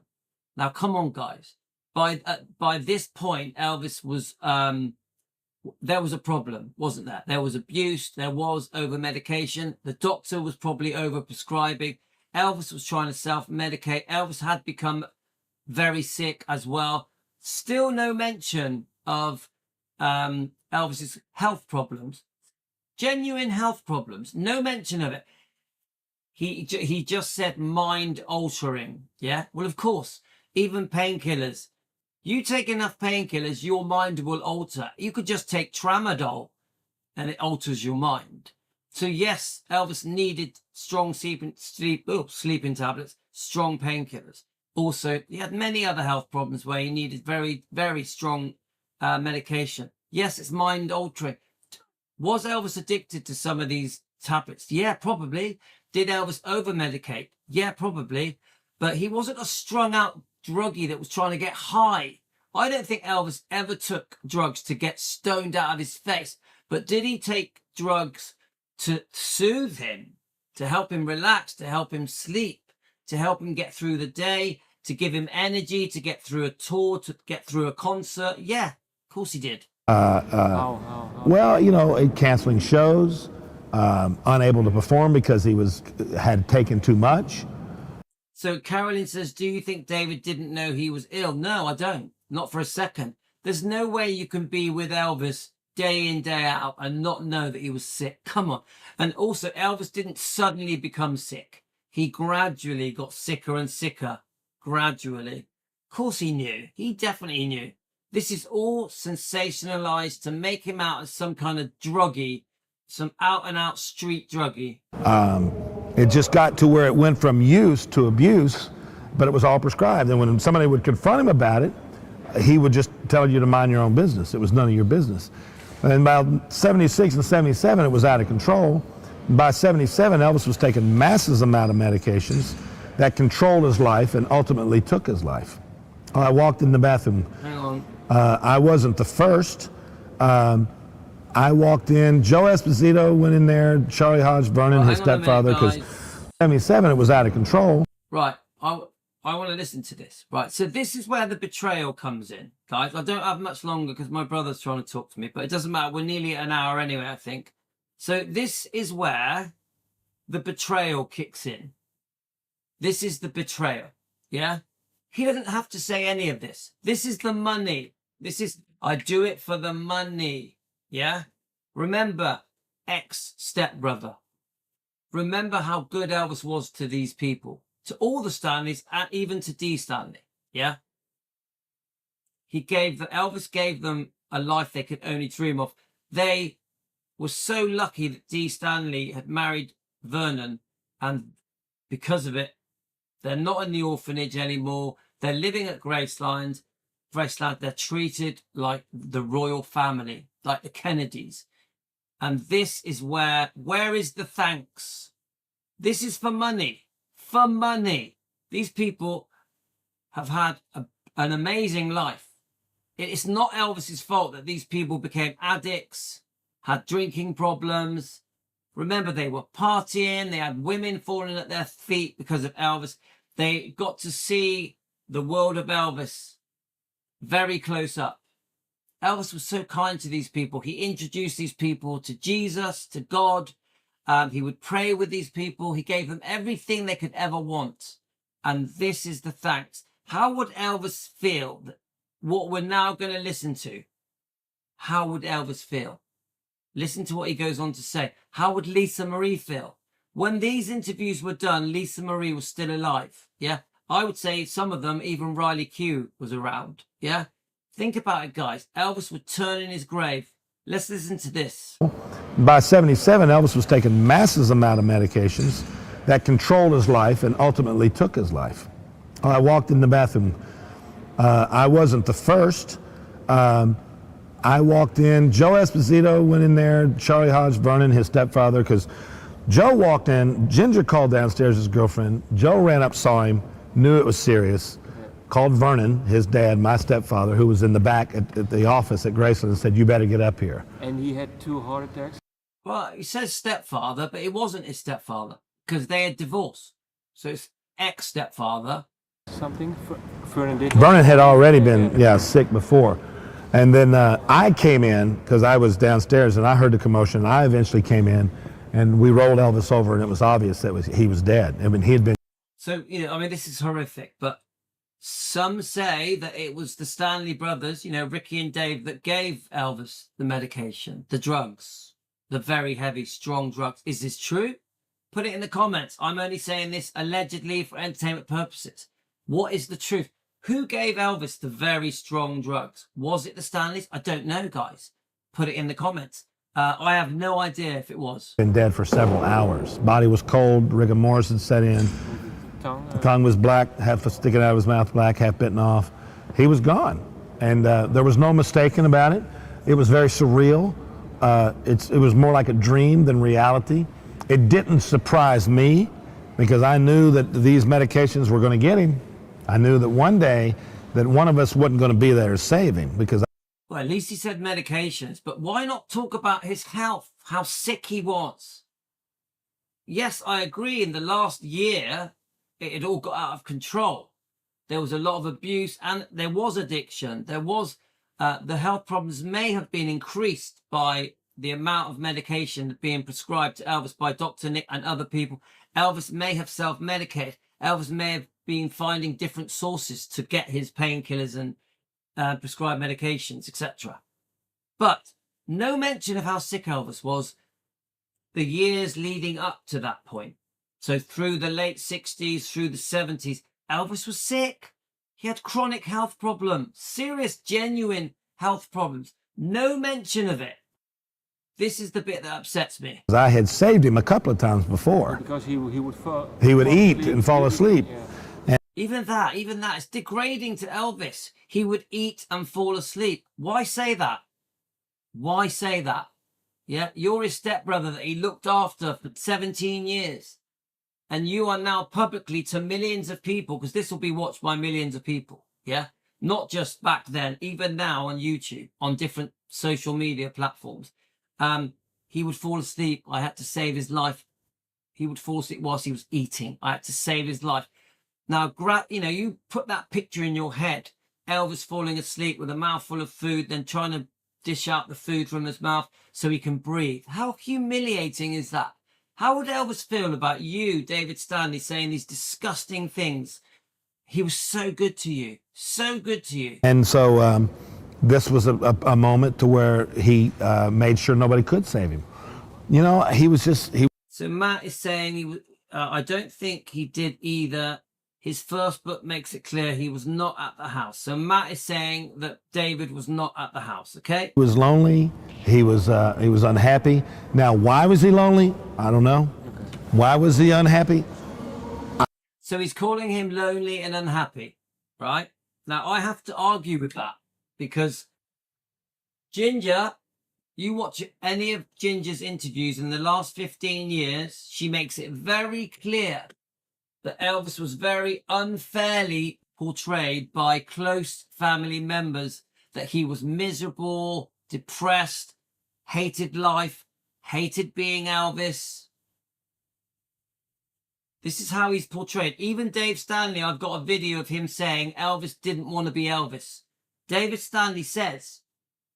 Now come on, guys. By this point, Elvis was there was a problem, wasn't there? There was abuse, there was over-medication. The doctor was probably over-prescribing. Elvis was trying to self-medicate. Elvis had become very sick as well. Still no mention of Elvis's health problems. Genuine health problems. No mention of it. He just said mind-altering. Yeah? Well, of course, even painkillers. You take enough painkillers, your mind will alter. You could just take tramadol and it alters your mind. So yes, Elvis needed strong sleeping tablets, strong painkillers. Also, he had many other health problems where he needed very, very strong medication. Yes, it's mind altering. Was Elvis addicted to some of these tablets? Yeah, probably. Did Elvis over-medicate? Yeah, probably. But he wasn't a strung out druggie that was trying to get high. I don't think Elvis ever took drugs to get stoned out of his face. But did he take drugs to soothe him, to help him relax, to help him sleep, to help him get through the day, to give him energy, to get through a tour, to get through a concert? Yeah, of course he did. Well, canceling shows, unable to perform because he had taken too much. So Carolyn says, do you think David didn't know he was ill? No, I don't. Not for a second. There's no way you can be with Elvis day in, day out and not know that he was sick. Come on. And also, Elvis didn't suddenly become sick. He gradually got sicker and sicker. Gradually. Of course he knew. He definitely knew. This is all sensationalized to make him out as some kind of druggie, some out-and-out street druggie. It just got to where it went from use to abuse, but it was all prescribed. And when somebody would confront him about it, he would just tell you to mind your own business. It was none of your business. And by 76 and 77, it was out of control. And by 77, Elvis was taking massive amount of medications that controlled his life and ultimately took his life. I walked in the bathroom. Hang on. I wasn't the first. I walked in, Joe Esposito went in there, Charlie Hodge Vernon, his stepfather, because 77, it was out of control. Right, I want to listen to this. Right, so this is where the betrayal comes in, guys. I don't have much longer because my brother's trying to talk to me, but it doesn't matter. We're nearly at an hour anyway, I think. So this is where the betrayal kicks in. This is the betrayal, yeah? He doesn't have to say any of this. This is the money. This is, I do it for the money. Yeah? Remember, ex-stepbrother. Remember how good Elvis was to these people. To all the Stanleys, and even to Dee Stanley. Yeah? Elvis gave them a life they could only dream of. They were so lucky that Dee Stanley had married Vernon, and because of it, they're not in the orphanage anymore. They're living at Graceland. They're treated like the royal family, like the Kennedys. And this is where is the thanks? This is for money. For money. These people have had an amazing life. It's not Elvis's fault that these people became addicts, had drinking problems. Remember, they were partying. They had women falling at their feet because of Elvis. They got to see the world of Elvis very close up. Elvis was so kind to these people. He introduced these people to Jesus, to God. He would pray with these people. He gave them everything they could ever want. And this is the thanks. How would Elvis feel? What we're now going to listen to. How would Elvis feel? Listen to what he goes on to say. How would Lisa Marie feel? When these interviews were done, Lisa Marie was still alive. Yeah. I would say some of them, even Riley Q was around. Yeah. Think about it, guys. Elvis would turn in his grave. Let's listen to this. By 77, Elvis was taking massive amount of medications that controlled his life and ultimately took his life. I walked in the bathroom. I wasn't the first. I walked in. Joe Esposito went in there. Charlie Hodge Vernon, his stepfather, because Joe walked in. Ginger called downstairs his girlfriend. Joe ran up, saw him, knew it was serious. Called Vernon, his dad, my stepfather, who was in the back at the office at Graceland, and said, "You better get up here." And he had 2 heart attacks? Well, he says stepfather, but it wasn't his stepfather because they had divorced. So it's ex-stepfather. Something? Vernon had already been, sick before. And then I came in because I was downstairs and I heard the commotion. I eventually came in and we rolled Elvis over and it was obvious that he was dead. I mean, he had been. So, this is horrific, but some say that it was the Stanley brothers, Ricky and Dave, that gave Elvis the medication, the drugs, the very heavy, strong drugs. Is this true? Put it in the comments. I'm only saying this allegedly for entertainment purposes. What is the truth? Who gave Elvis the very strong drugs? Was it the Stanleys? I don't know, guys. Put it in the comments. I have no idea if it was. Been dead for several hours. Body was cold, rigor mortis had set in. Tongue was black, half sticking out of his mouth black, half bitten off. He was gone. And there was no mistaking about it. It was very surreal. It was more like a dream than reality. It didn't surprise me because I knew that these medications were going to get him. I knew that one day that one of us wasn't going to be there to save him because. Well, at least he said medications, but why not talk about his health, how sick he was? Yes, I agree. In the last year, it had all got out of control. There was a lot of abuse and there was addiction. There was the health problems may have been increased by the amount of medication being prescribed to Elvis by Dr. Nick and other people. Elvis may have self-medicated. Elvis may have been finding different sources to get his painkillers and prescribed medications, etc. But no mention of how sick Elvis was the years leading up to that point. So through the late 60s, through the 70s, Elvis was sick. He had chronic health problems, serious, genuine health problems. No mention of it. This is the bit that upsets me. I had saved him a couple of times before. Because he would fall. He would eat and fall asleep. Yeah. Even that, it's degrading to Elvis. He would eat and fall asleep. Why say that? Why say that? Yeah, you're his stepbrother that he looked after for 17 years. And you are now publicly to millions of people, because this will be watched by millions of people. Yeah, not just back then, even now on YouTube, on different social media platforms. He would fall asleep. I had to save his life. He would fall asleep whilst he was eating. I had to save his life. Now, you put that picture in your head. Elvis falling asleep with a mouthful of food, then trying to dish out the food from his mouth so he can breathe. How humiliating is that? How would Elvis feel about you, David Stanley, saying these disgusting things? He was so good to you. So good to you. And so this was a moment to where he made sure nobody could save him. He was just. So Matt is saying, I don't think he did either. His first book makes it clear he was not at the house. So Matt is saying that David was not at the house, okay? He was lonely. He was unhappy. Now, why was he lonely? I don't know. Why was he unhappy? So he's calling him lonely and unhappy, right? Now, I have to argue with that because Ginger, you watch any of Ginger's interviews in the last 15 years, she makes it very clear that Elvis was very unfairly portrayed by close family members, that he was miserable, depressed, hated life, hated being Elvis. This is how he's portrayed. Even Dave Stanley, I've got a video of him saying Elvis didn't want to be Elvis. David Stanley says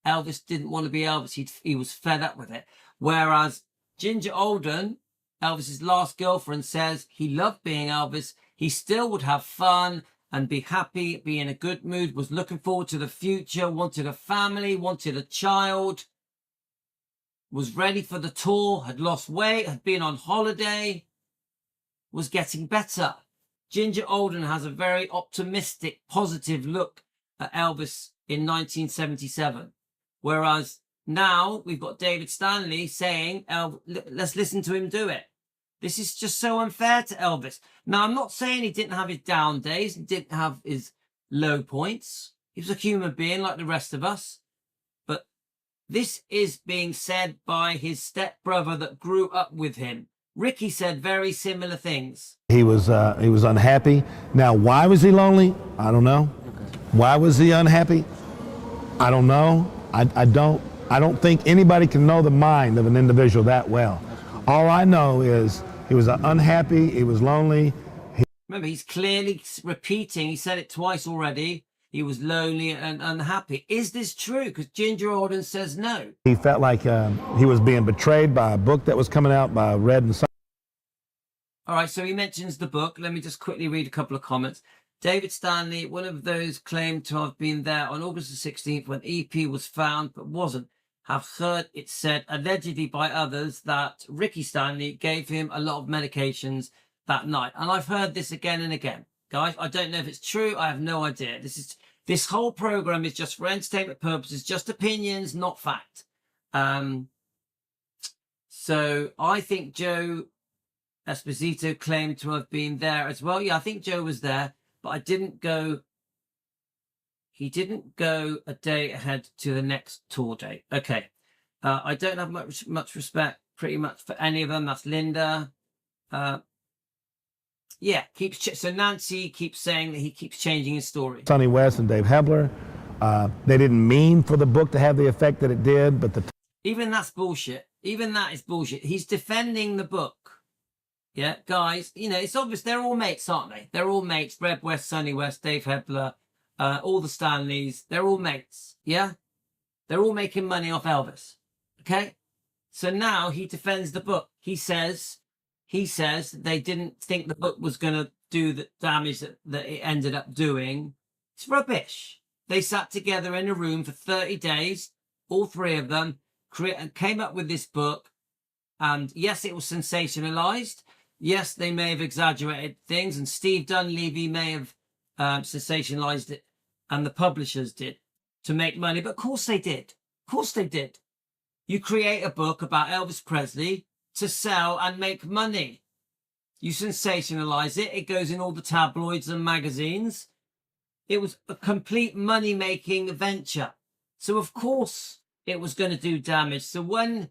Elvis didn't want to be Elvis. He was fed up with it. Whereas Ginger Alden, Elvis's last girlfriend, says he loved being Elvis. He still would have fun and be happy, be in a good mood, was looking forward to the future, wanted a family, wanted a child, was ready for the tour, had lost weight, had been on holiday, was getting better. Ginger Alden has a very optimistic, positive look at Elvis in 1977. Whereas now we've got David Stanley saying, let's listen to him do it. This is just so unfair to Elvis. Now, I'm not saying he didn't have his down days, he didn't have his low points. He was a human being like the rest of us. But this is being said by his stepbrother that grew up with him. Ricky said very similar things. He was unhappy. Now, why was he lonely? I don't know. Why was he unhappy? I don't know. I don't think anybody can know the mind of an individual that well. All I know is he was unhappy, he was lonely. Remember, he's clearly repeating, he said it twice already, he was lonely and unhappy. Is this true? Because Ginger Alden says no. He felt like he was being betrayed by a book that was coming out by Red and Sun. All right, so he mentions the book. Let me just quickly read a couple of comments. David Stanley, one of those claimed to have been there on August the 16th when EP was found but wasn't. Have heard it said allegedly by others that Ricky Stanley gave him a lot of medications that night. And I've heard this again and again. Guys, I don't know if it's true. I have no idea. This whole program is just for entertainment purposes, just opinions, not fact. So I think Joe Esposito claimed to have been there as well. Yeah, I think Joe was there, but he didn't go a day ahead to the next tour date. Okay. I don't have much respect pretty much for any of them. That's Linda. Yeah, so Nancy keeps saying that he keeps changing his story. Sonny West and Dave Hebler. They didn't mean for the book to have the effect that it did, but even that's bullshit. Even that is bullshit. He's defending the book. Yeah, guys, it's obvious they're all mates, aren't they? They're all mates. Red West, Sonny West, Dave Hebler, all the Stanleys. They're all mates. Yeah? They're all making money off Elvis. Okay? So now he defends the book. He says they didn't think the book was going to do the damage that it ended up doing. It's rubbish. They sat together in a room for 30 days, all three of them, came up with this book. And yes, it was sensationalized. Yes, they may have exaggerated things, and Steve Dunleavy may have sensationalized it, and the publishers did, to make money. But of course they did. Of course they did. You create a book about Elvis Presley to sell and make money. You sensationalize it. It goes in all the tabloids and magazines. It was a complete money-making venture. So, of course, it was going to do damage. So when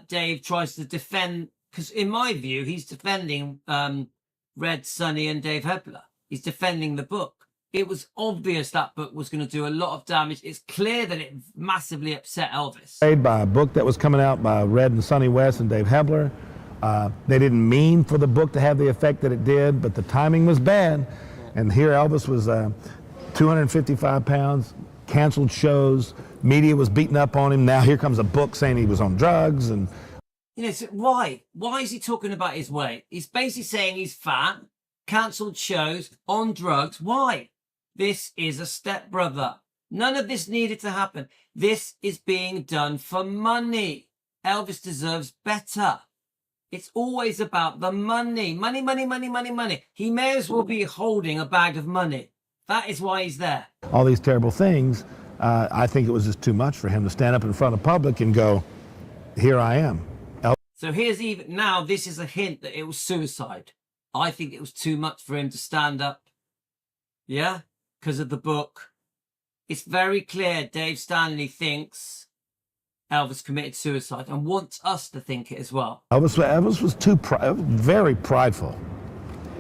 Dave tries to defend, because in my view, he's defending Red, Sonny and Dave Hebler. He's defending the book. It was obvious that book was going to do a lot of damage. It's clear that it massively upset Elvis. Made by a book that was coming out by Red and Sonny West and Dave Hebler. They didn't mean for the book to have the effect that it did, but the timing was bad. And here Elvis was 255 pounds, canceled shows, media was beating up on him. Now here comes a book saying he was on drugs. And so why? Why is he talking about his weight? He's basically saying he's fat, cancelled shows, on drugs. Why? This is a stepbrother. None of this needed to happen. This is being done for money. Elvis deserves better. It's always about the money. Money, money, money, money, money. He may as well be holding a bag of money. That is why he's there. All these terrible things. I think it was just too much for him to stand up in front of public and go, here I am. So now this is a hint that it was suicide. I think it was too much for him to stand up. Yeah? Because of the book. It's very clear Dave Stanley thinks Elvis committed suicide and wants us to think it as well. Elvis was very prideful.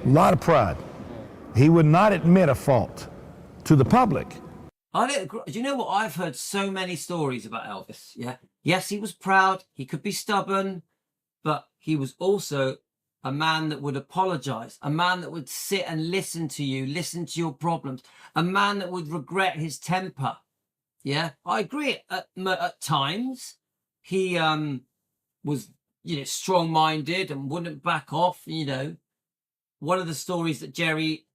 A lot of pride. He would not admit a fault to the public. I don't agree. Do you know what? I've heard so many stories about Elvis. Yeah. Yes, he was proud. He could be stubborn, but he was also a man that would apologize, a man that would sit and listen to you, listen to your problems, a man that would regret his temper. Yeah, I agree. At times, he was, strong-minded and wouldn't back off. One of the stories that Jerry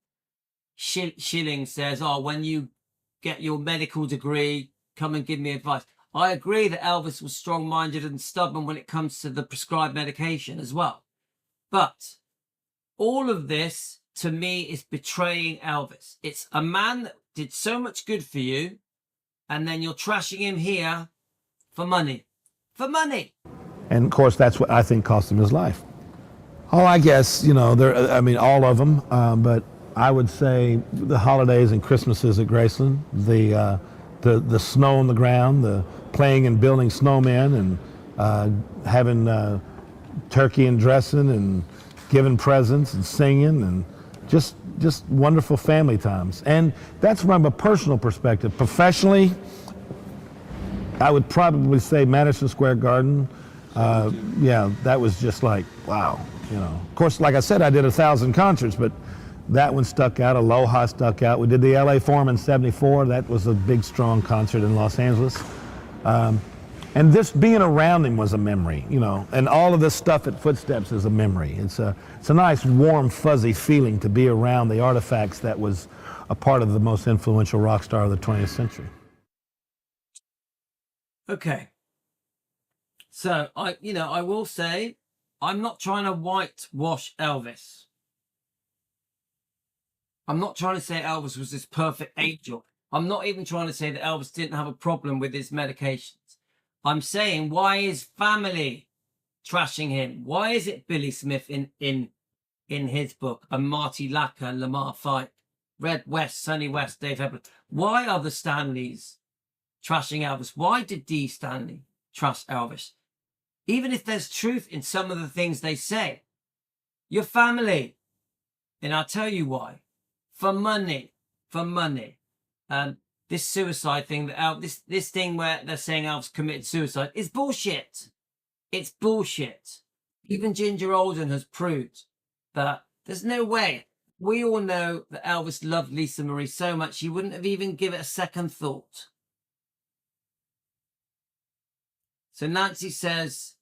Schilling says, "Oh, when you get your medical degree, come and give me advice." I agree that Elvis was strong-minded and stubborn when it comes to the prescribed medication as well. But all of this, to me, is betraying Elvis. It's a man that did so much good for you, and then you're trashing him here for money. For money. And of course, that's what I think cost him his life. Oh, I guess, all of them, but I would say the holidays and Christmases at Graceland, the snow on the ground, the playing and building snowmen, and having turkey and dressing and giving presents and singing, and just wonderful family times. And that's from a personal perspective. Professionally, I would probably say Madison Square Garden. That was just like, wow. Of course, like I said, I did 1,000 concerts, but that one stuck out. Aloha stuck out. We did the LA Forum in '74. That was a big, strong concert in Los Angeles. And this being around him was a memory, and all of this stuff at Footsteps is a memory. It's a nice, warm, fuzzy feeling to be around the artifacts that was a part of the most influential rock star of the 20th century. Okay. So I will say, I'm not trying to whitewash Elvis. I'm not trying to say Elvis was this perfect angel. I'm not even trying to say that Elvis didn't have a problem with his medications. I'm saying, why is family trashing him? Why is it Billy Smith in his book, and Marty Lacker, Lamar Fight, Red West, Sonny West, Dave Hebron? Why are the Stanleys trashing Elvis? Why did D. Stanley trash Elvis? Even if there's truth in some of the things they say, your family. And I'll tell you why. For money. For money. This suicide thing, this thing where they're saying Elvis committed suicide, is bullshit. It's bullshit. Even Ginger Alden has proved that there's no way. We all know that Elvis loved Lisa Marie so much he wouldn't have even given it a second thought. So Nancy says,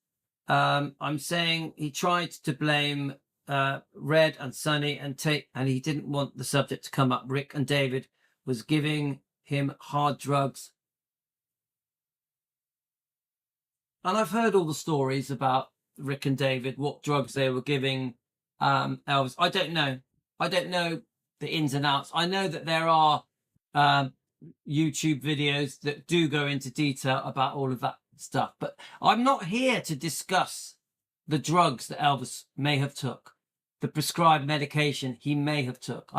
I'm saying he tried to blame Red and Sonny and Tate, and he didn't want the subject to come up. Rick and David was giving him hard drugs. And I've heard all the stories about Rick and David, what drugs they were giving Elvis. I don't know. I don't know the ins and outs. I know that there are YouTube videos that do go into detail about all of that stuff. But I'm not here to discuss the drugs that Elvis may have took, the prescribed medication he may have took.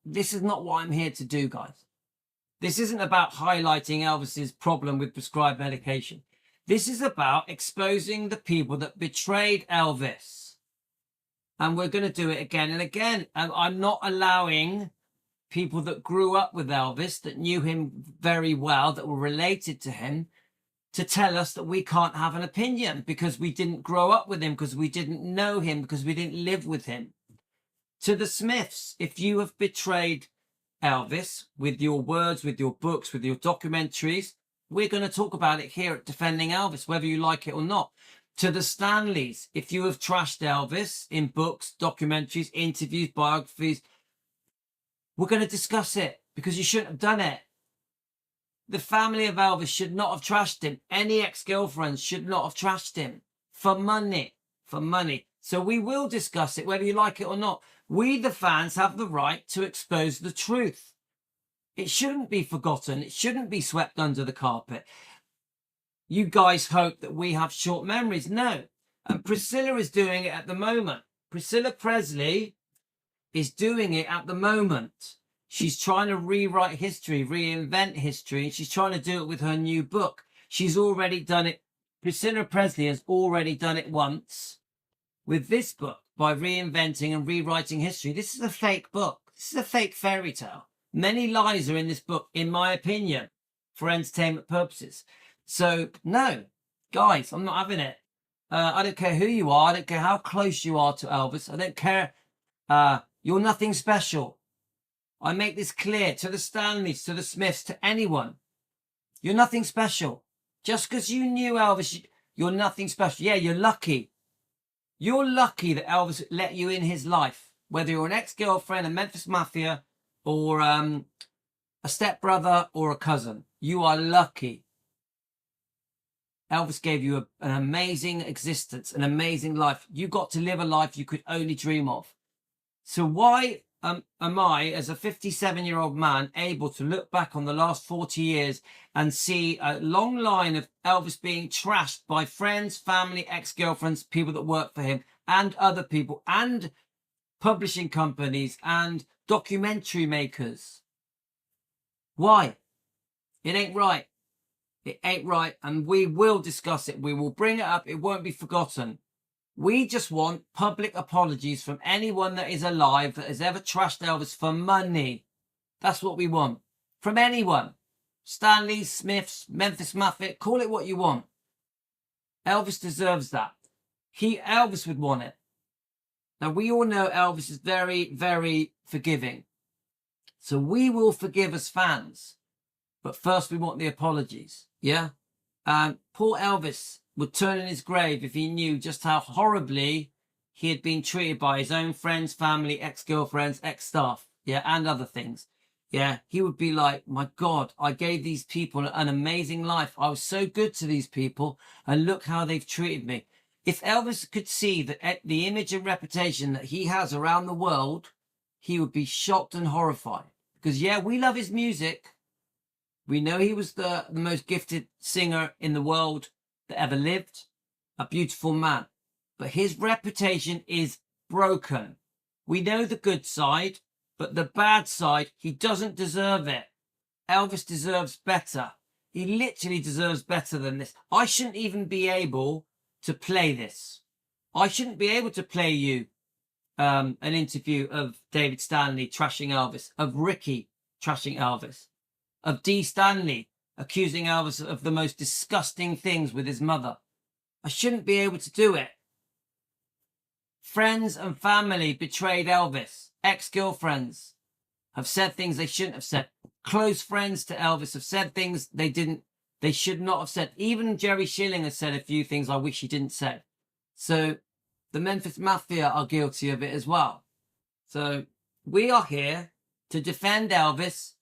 This is not what I'm here to do, guys. This isn't about highlighting Elvis's problem with prescribed medication. This is about exposing the people that betrayed Elvis. And we're going to do it again and again. And I'm not allowing people that grew up with Elvis, that knew him very well, that were related to him, to tell us that we can't have an opinion because we didn't grow up with him, because we didn't know him, because we didn't live with him. To the Smiths, if you have betrayed Elvis with your words, with your books, with your documentaries, we're going to talk about it here at Defending Elvis, whether you like it or not. To the Stanleys, if you have trashed Elvis in books, documentaries, interviews, biographies, we're going to discuss it because you shouldn't have done it. The family of Elvis should not have trashed him. Any ex-girlfriends should not have trashed him for money. For money. So we will discuss it, whether you like it or not. We, the fans, have the right to expose the truth. It shouldn't be forgotten. It shouldn't be swept under the carpet. You guys hope that we have short memories. No. And Priscilla is doing it at the moment. Priscilla Presley is doing it at the moment. She's trying to rewrite history, reinvent history, and she's trying to do it with her new book. She's already done it. Priscilla Presley has already done it once with this book by reinventing and rewriting history. This is a fake book. This is a fake fairy tale. Many lies are in this book, in my opinion, for entertainment purposes. So, no, guys, I'm not having it. I don't care who you are. I don't care how close you are to Elvis. I don't care. You're nothing special. I make this clear to the Stanleys, to the Smiths, to anyone. You're nothing special. Just because you knew Elvis, you're nothing special. Yeah, you're lucky. You're lucky that Elvis let you in his life, whether you're an ex-girlfriend, a Memphis Mafia, or a stepbrother or a cousin. You are lucky. Elvis gave you an amazing existence, an amazing life. You got to live a life you could only dream of. So why am I, as a 57-year-old man, able to look back on the last 40 years and see a long line of Elvis being trashed by friends, family, ex-girlfriends, people that work for him, and other people, and publishing companies, and documentary makers? Why? It ain't right. It ain't right, and we will discuss it. We will bring it up. It won't be forgotten. We just want public apologies from anyone that is alive that has ever trashed Elvis for money. That's what we want. From anyone. Stanley, Smiths, Memphis Mafia, call it what you want. Elvis deserves that. Elvis would want it. Now, we all know Elvis is very, very forgiving. So we will forgive as fans. But first, we want the apologies. Yeah? Poor Elvis would turn in his grave if he knew just how horribly he had been treated by his own friends, family, ex-girlfriends, ex-staff, yeah, and other things. Yeah, he would be like, my God, I gave these people an amazing life. I was so good to these people, and look how they've treated me. If Elvis could see the image and reputation that he has around the world, he would be shocked and horrified. Because, yeah, we love his music. We know he was the most gifted singer in the world that ever lived, a beautiful man. But his reputation is broken. We know the good side, but the bad side, he doesn't deserve it. Elvis deserves better. He literally deserves better than this. I shouldn't even be able to play this. I shouldn't be able to play you an interview of David Stanley trashing Elvis, of Ricky trashing Elvis, of D. Stanley accusing Elvis of the most disgusting things with his mother. I shouldn't be able to do it. Friends and family betrayed Elvis. Ex-girlfriends have said things they shouldn't have said. Close friends to Elvis have said things they should not have said. Even Jerry Schilling has said a few things I wish he didn't say. So the Memphis Mafia are guilty of it as well. So we are here to defend Elvis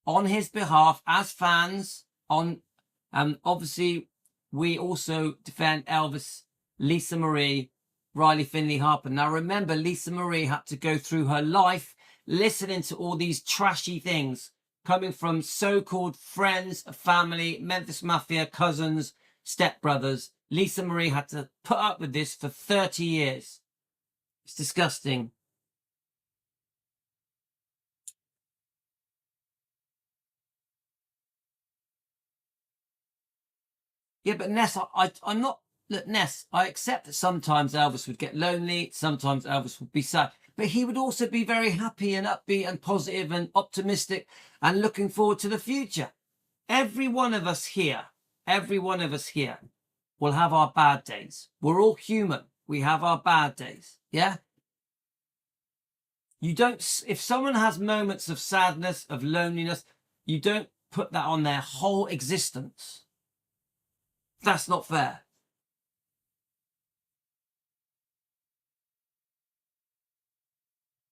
on his behalf as fans. Obviously, we also defend Elvis, Lisa Marie, Riley Finley Harper. Now remember, Lisa Marie had to go through her life listening to all these trashy things coming from so-called friends, family, Memphis Mafia, cousins, stepbrothers. Lisa Marie had to put up with this for 30 years. It's disgusting. Yeah, but Ness, I'm not... Look, Ness, I accept that sometimes Elvis would get lonely, sometimes Elvis would be sad, but he would also be very happy and upbeat and positive and optimistic and looking forward to the future. Every one of us here will have our bad days. We're all human. We have our bad days, yeah? You don't... If someone has moments of sadness, of loneliness, you don't put that on their whole existence. That's not fair.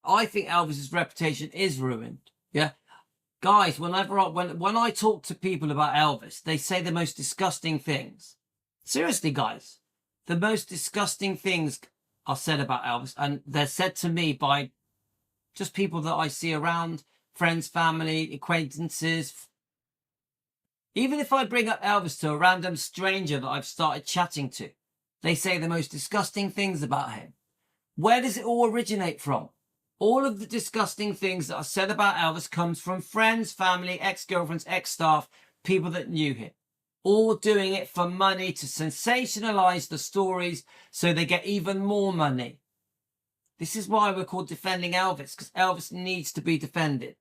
I think Elvis's reputation is ruined. Yeah, guys. When I talk to people about Elvis, they say the most disgusting things. Seriously, guys, the most disgusting things are said about Elvis, and they're said to me by just people that I see around, friends, family, acquaintances. Even if I bring up Elvis to a random stranger that I've started chatting to, they say the most disgusting things about him. Where does it all originate from? All of the disgusting things that are said about Elvis comes from friends, family, ex-girlfriends, ex-staff, people that knew him. All doing it for money to sensationalize the stories so they get even more money. This is why we're called Defending Elvis, because Elvis needs to be defended.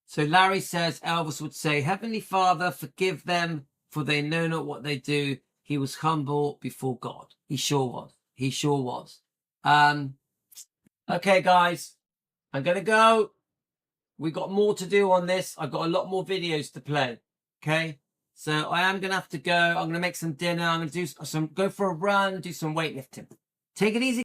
So Larry says Elvis would say, Heavenly Father, forgive them, for they know not what they do. He was humble before God. He sure was. He sure was. Okay, guys, I'm going to go. We got more to do on this. I've got a lot more videos to play. Okay. So I am going to have to go. I'm going to make some dinner. I'm going to do go for a run, do some weightlifting. Take it easy.